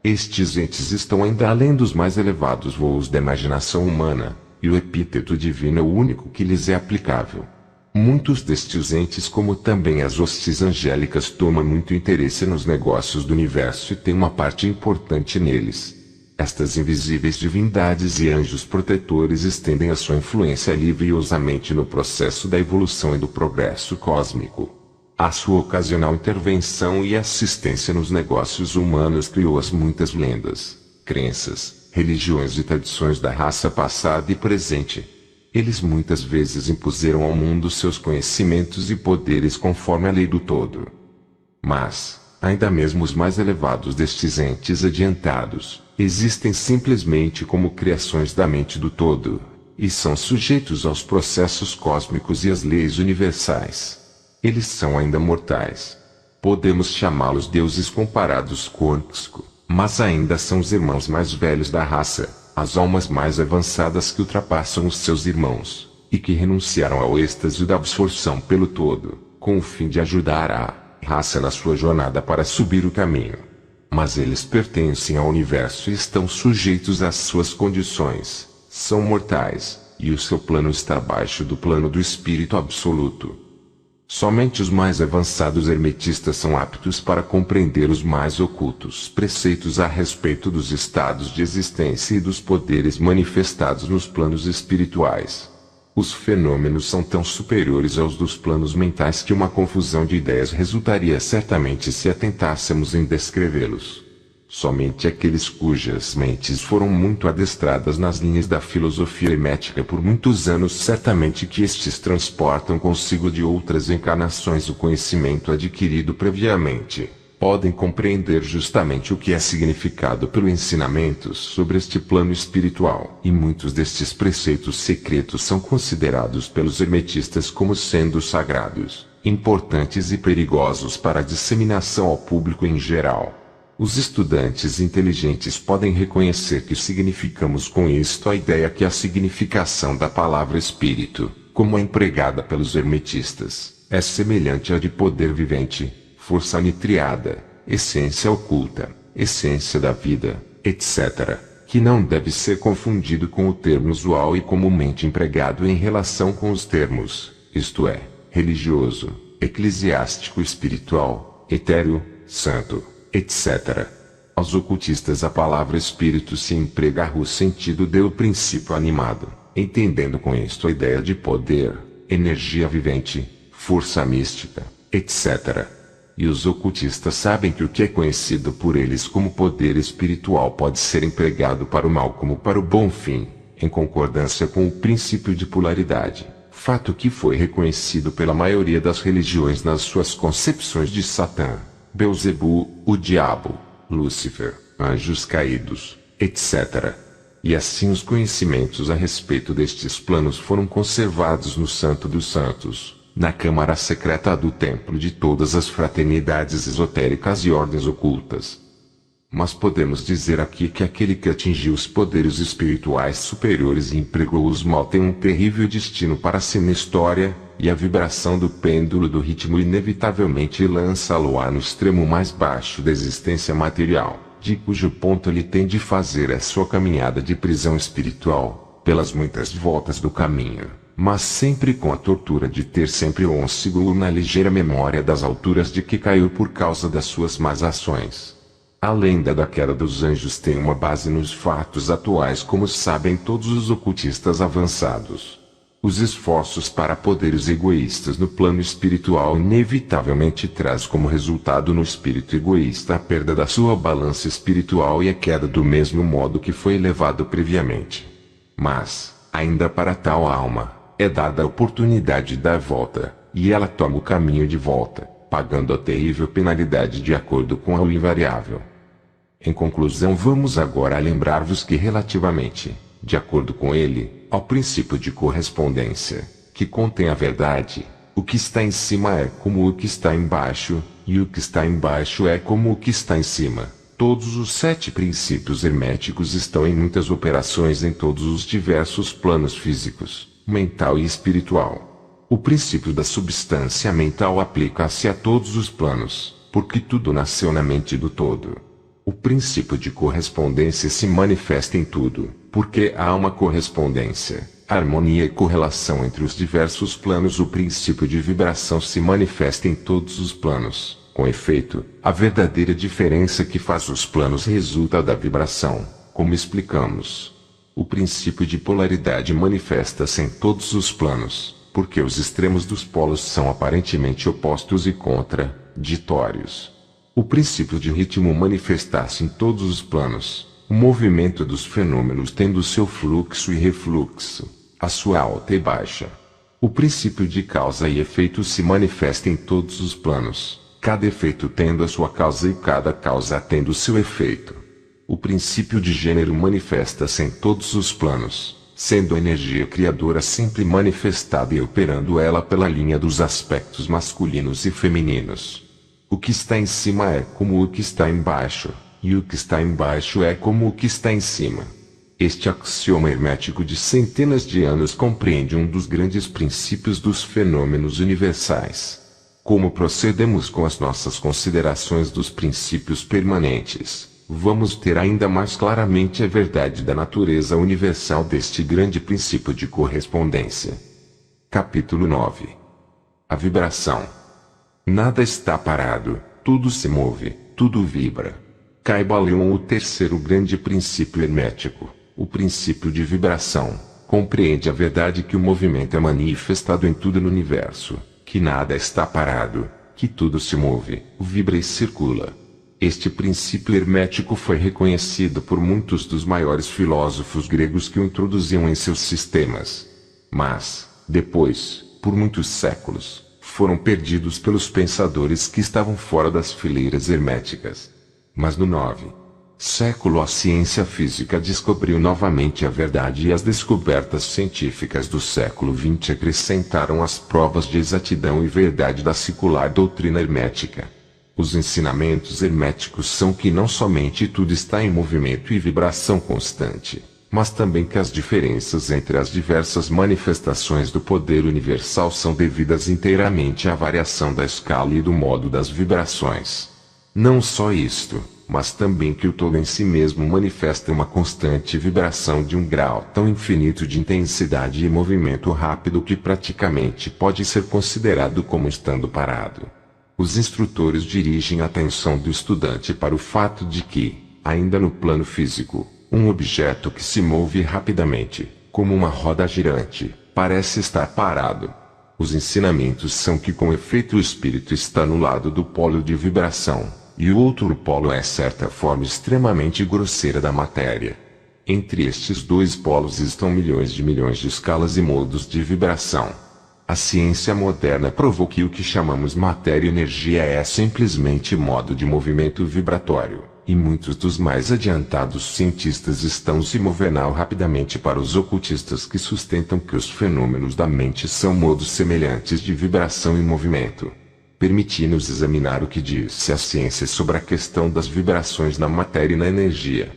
Estes entes estão ainda além dos mais elevados voos da imaginação humana, e o epíteto divino é o único que lhes é aplicável. Muitos destes entes, como também as hostes angélicas, tomam muito interesse nos negócios do universo e têm uma parte importante neles. Estas invisíveis divindades e anjos protetores estendem a sua influência livre-osamente no processo da evolução e do progresso cósmico. A sua ocasional intervenção e assistência nos negócios humanos criou as muitas lendas, crenças, religiões e tradições da raça passada e presente. Eles muitas vezes impuseram ao mundo seus conhecimentos e poderes conforme a lei do todo. Mas, ainda mesmo os mais elevados destes entes adiantados, existem simplesmente como criações da mente do todo, e são sujeitos aos processos cósmicos e às leis universais. Eles são ainda mortais. Podemos chamá-los deuses comparados conosco, mas ainda são os irmãos mais velhos da raça, as almas mais avançadas que ultrapassam os seus irmãos, e que renunciaram ao êxtase da absorção pelo todo, com o fim de ajudar a raça na sua jornada para subir o caminho. Mas eles pertencem ao universo e estão sujeitos às suas condições, são mortais, e o seu plano está abaixo do plano do espírito absoluto. Somente os mais avançados hermetistas são aptos para compreender os mais ocultos preceitos a respeito dos estados de existência e dos poderes manifestados nos planos espirituais. Os fenômenos são tão superiores aos dos planos mentais que uma confusão de ideias resultaria certamente se atentássemos em descrevê-los. Somente aqueles cujas mentes foram muito adestradas nas linhas da filosofia hermética por muitos anos, certamente que estes transportam consigo de outras encarnações o conhecimento adquirido previamente, podem compreender justamente o que é significado pelo ensinamento sobre este plano espiritual. E muitos destes preceitos secretos são considerados pelos hermetistas como sendo sagrados, importantes e perigosos para a disseminação ao público em geral. Os estudantes inteligentes podem reconhecer que significamos com isto a ideia que a significação da palavra espírito, como é empregada pelos hermetistas, é semelhante à de poder vivente, força nitriada, essência oculta, essência da vida, etc., que não deve ser confundido com o termo usual e comumente empregado em relação com os termos, isto é, religioso, eclesiástico espiritual, etéreo, santo, etc. Aos ocultistas a palavra espírito se emprega no sentido do princípio animado, entendendo com isto a ideia de poder, energia vivente, força mística, etc. E os ocultistas sabem que o que é conhecido por eles como poder espiritual pode ser empregado para o mal como para o bom fim, em concordância com o princípio de polaridade, fato que foi reconhecido pela maioria das religiões nas suas concepções de Satã, Belzebu, o diabo, Lúcifer, anjos caídos, etc. E assim os conhecimentos a respeito destes planos foram conservados no Santo dos Santos, na câmara secreta do templo de todas as fraternidades esotéricas e ordens ocultas. Mas podemos dizer aqui que aquele que atingiu os poderes espirituais superiores e empregou-os mal tem um terrível destino para si na história, e a vibração do pêndulo do ritmo inevitavelmente lança-lo no extremo mais baixo da existência material, de cujo ponto ele tem de fazer a sua caminhada de prisão espiritual, pelas muitas voltas do caminho, mas sempre com a tortura de ter sempre um seguro na ligeira memória das alturas de que caiu por causa das suas más ações. A lenda da queda dos anjos tem uma base nos fatos atuais, como sabem todos os ocultistas avançados. Os esforços para poderes egoístas no plano espiritual inevitavelmente traz como resultado no espírito egoísta a perda da sua balança espiritual e a queda do mesmo modo que foi elevado previamente. Mas, ainda para tal alma, é dada a oportunidade de dar volta, e ela toma o caminho de volta, pagando a terrível penalidade de acordo com o invariável. Em conclusão, vamos agora lembrar-vos que relativamente, de acordo com ele, ao princípio de correspondência, que contém a verdade, o que está em cima é como o que está embaixo, e o que está embaixo é como o que está em cima. Todos os 7 princípios herméticos estão em muitas operações em todos os diversos planos físicos, mental e espiritual. O princípio da substância mental aplica-se a todos os planos, porque tudo nasceu na mente do todo. O princípio de correspondência se manifesta em tudo, porque há uma correspondência, harmonia e correlação entre os diversos planos. O princípio de vibração se manifesta em todos os planos. Com efeito, a verdadeira diferença que faz os planos resulta da vibração, como explicamos. O princípio de polaridade manifesta-se em todos os planos, porque os extremos dos polos são aparentemente opostos e contraditórios. O princípio de ritmo manifesta-se em todos os planos, o movimento dos fenômenos tendo seu fluxo e refluxo, a sua alta e baixa. O princípio de causa e efeito se manifesta em todos os planos, cada efeito tendo a sua causa e cada causa tendo seu efeito. O princípio de gênero manifesta-se em todos os planos, sendo a energia criadora sempre manifestada e operando ela pela linha dos aspectos masculinos e femininos. O que está em cima é como o que está embaixo, e o que está embaixo é como o que está em cima. Este axioma hermético de centenas de anos compreende um dos grandes princípios dos fenômenos universais. Como procedemos com as nossas considerações dos princípios permanentes, vamos ter ainda mais claramente a verdade da natureza universal deste grande princípio de correspondência. Capítulo 9. A vibração. Nada está parado, tudo se move, tudo vibra. Caibalion, o terceiro grande princípio hermético, o princípio de vibração, compreende a verdade que o movimento é manifestado em tudo no universo, que nada está parado, que tudo se move, vibra e circula. Este princípio hermético foi reconhecido por muitos dos maiores filósofos gregos que o introduziam em seus sistemas. Mas, depois, por muitos séculos, foram perdidos pelos pensadores que estavam fora das fileiras herméticas. Mas no 9º século a ciência física descobriu novamente a verdade e as descobertas científicas do século XX acrescentaram as provas de exatidão e verdade da secular doutrina hermética. Os ensinamentos herméticos são que não somente tudo está em movimento e vibração constante, mas também que as diferenças entre as diversas manifestações do poder universal são devidas inteiramente à variação da escala e do modo das vibrações. Não só isto, mas também que o todo em si mesmo manifesta uma constante vibração de um grau tão infinito de intensidade e movimento rápido que praticamente pode ser considerado como estando parado. Os instrutores dirigem a atenção do estudante para o fato de que, ainda no plano físico, um objeto que se move rapidamente, como uma roda girante, parece estar parado. Os ensinamentos são que com efeito o espírito está no lado do polo de vibração, e o outro polo é certa forma extremamente grosseira da matéria. Entre estes dois polos estão milhões de escalas e modos de vibração. A ciência moderna provou que o que chamamos matéria e energia é simplesmente modo de movimento vibratório. E muitos dos mais adiantados cientistas estão se movendo rapidamente para os ocultistas que sustentam que os fenômenos da mente são modos semelhantes de vibração e movimento. Permite-nos examinar o que disse a ciência sobre a questão das vibrações na matéria e na energia.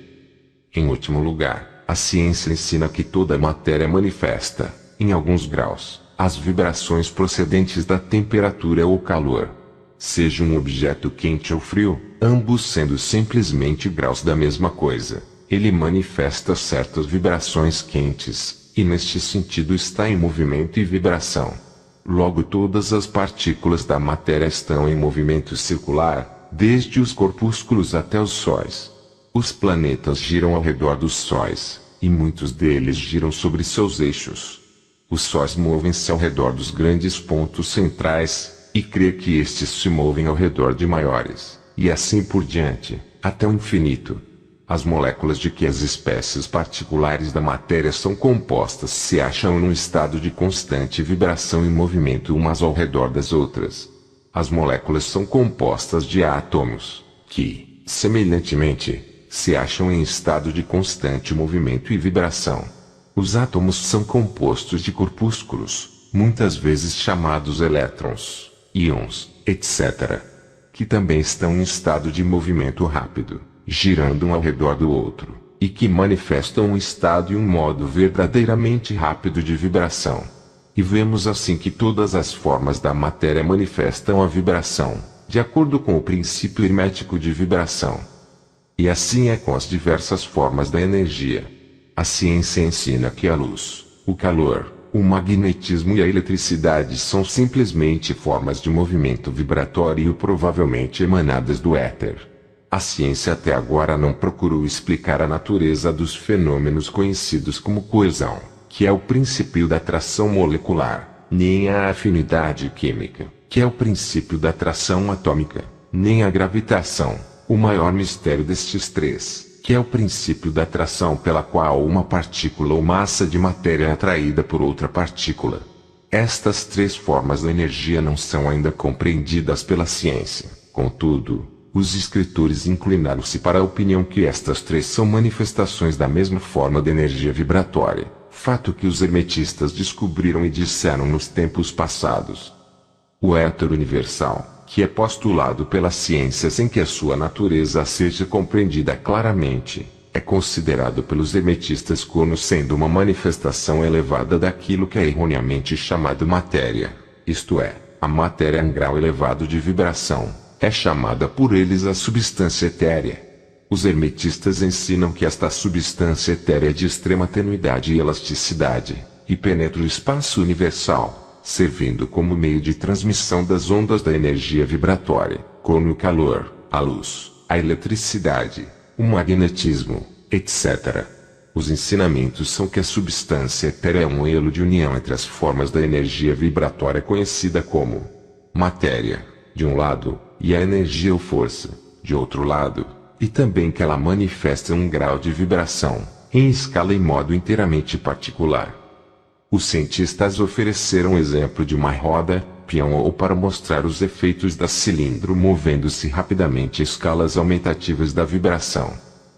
Em último lugar, a ciência ensina que toda a matéria manifesta, em alguns graus, as vibrações procedentes da temperatura ou calor. seja um objeto quente ou frio, ambos sendo simplesmente graus da mesma coisa, ele manifesta certas vibrações quentes, e neste sentido está em movimento e vibração. Logo todas as partículas da matéria estão em movimento circular, desde os corpúsculos até os sóis. Os planetas giram ao redor dos sóis, e muitos deles giram sobre seus eixos. Os sóis movem-se ao redor dos grandes pontos centrais, e crê que estes se movem ao redor de maiores, e assim por diante, até o infinito. As moléculas de que as espécies particulares da matéria são compostas se acham num estado de constante vibração e movimento umas ao redor das outras. As moléculas são compostas de átomos, que, semelhantemente, se acham em estado de constante movimento e vibração. Os átomos são compostos de corpúsculos, muitas vezes chamados elétrons, íons, etc., que também estão em estado de movimento rápido, girando um ao redor do outro, e que manifestam um estado e um modo verdadeiramente rápido de vibração. E vemos assim que todas as formas da matéria manifestam a vibração, de acordo com o princípio hermético de vibração. E assim é com as diversas formas da energia. A ciência ensina que a luz, o calor, o magnetismo e a eletricidade são simplesmente formas de movimento vibratório provavelmente emanadas do éter. A ciência até agora não procurou explicar a natureza dos fenômenos conhecidos como coesão, que é o princípio da atração molecular, nem a afinidade química, que é o princípio da atração atômica, nem a gravitação, o maior mistério destes três, que é o princípio da atração pela qual uma partícula ou massa de matéria é atraída por outra partícula. Estas três formas da energia não são ainda compreendidas pela ciência. Contudo, os escritores inclinaram-se para a opinião que estas três são manifestações da mesma forma de energia vibratória, fato que os hermetistas descobriram e disseram nos tempos passados. O éter universal, que é postulado pela ciência sem que a sua natureza seja compreendida claramente, é considerado pelos hermetistas como sendo uma manifestação elevada daquilo que é erroneamente chamado matéria, isto é, a matéria em grau elevado de vibração, é chamada por eles a substância etérea. Os hermetistas ensinam que esta substância etérea é de extrema tenuidade e elasticidade, e penetra o espaço universal, servindo como meio de transmissão das ondas da energia vibratória, como o calor, a luz, a eletricidade, o magnetismo, etc. Os ensinamentos são que a substância etérea é um elo de união entre as formas da energia vibratória conhecida como matéria, de um lado, e a energia ou força, de outro lado, e também que ela manifesta um grau de vibração, em escala e modo inteiramente particular. Os cientistas ofereceram exemplo de uma roda, peão ou para mostrar os efeitos da cilindro movendo-se rapidamente a escalas aumentativas da vibração.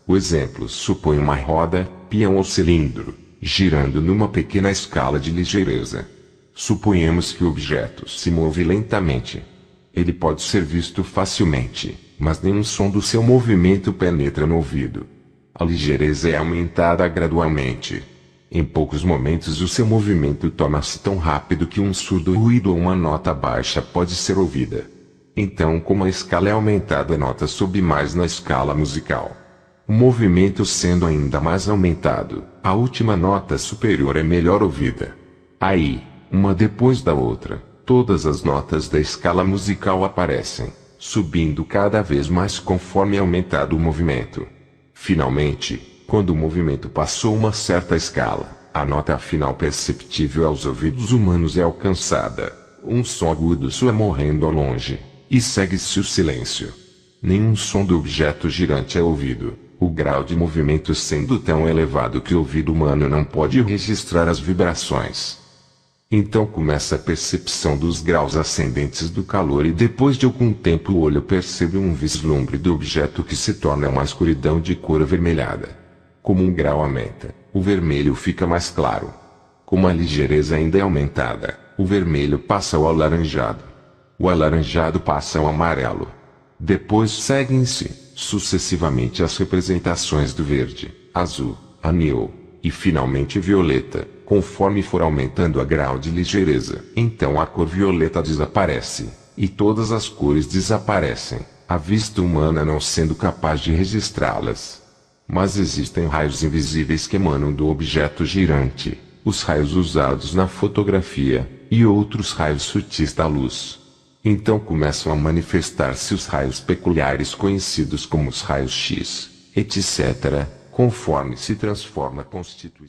O exemplo supõe uma roda, peão ou cilindro, girando numa pequena escala de ligeireza. Suponhamos que o objeto se move lentamente. Ele pode ser visto facilmente, mas nenhum som do seu movimento penetra no ouvido. A ligeireza é aumentada gradualmente. Em poucos momentos o seu movimento torna-se tão rápido que um surdo ruído ou uma nota baixa pode ser ouvida. Então, como a escala é aumentada, a nota sobe mais na escala musical. O movimento sendo ainda mais aumentado, a última nota superior é melhor ouvida. Aí, uma depois da outra, todas as notas da escala musical aparecem, subindo cada vez mais conforme é aumentado o movimento. Finalmente, quando o movimento passou uma certa escala, a nota final perceptível aos ouvidos humanos é alcançada. Um som agudo soa morrendo ao longe, e segue-se o silêncio. Nenhum som do objeto girante é ouvido, o grau de movimento sendo tão elevado que o ouvido humano não pode registrar as vibrações. Então começa a percepção dos graus ascendentes do calor e depois de algum tempo o olho percebe um vislumbre do objeto que se torna uma escuridão de cor avermelhada. Como um grau aumenta, o vermelho fica mais claro. Como a ligeireza ainda é aumentada, o vermelho passa ao alaranjado. O alaranjado passa ao amarelo. Depois seguem-se, sucessivamente as representações do verde, azul, anil, e finalmente violeta, conforme for aumentando a grau de ligeireza. Então a cor violeta desaparece, e todas as cores desaparecem, a vista humana não sendo capaz de registrá-las. Mas existem raios invisíveis que emanam do objeto girante, os raios usados na fotografia, e outros raios sutis da luz. Então começam a manifestar-se os raios peculiares conhecidos como os raios X, etc., conforme se transforma a constituição.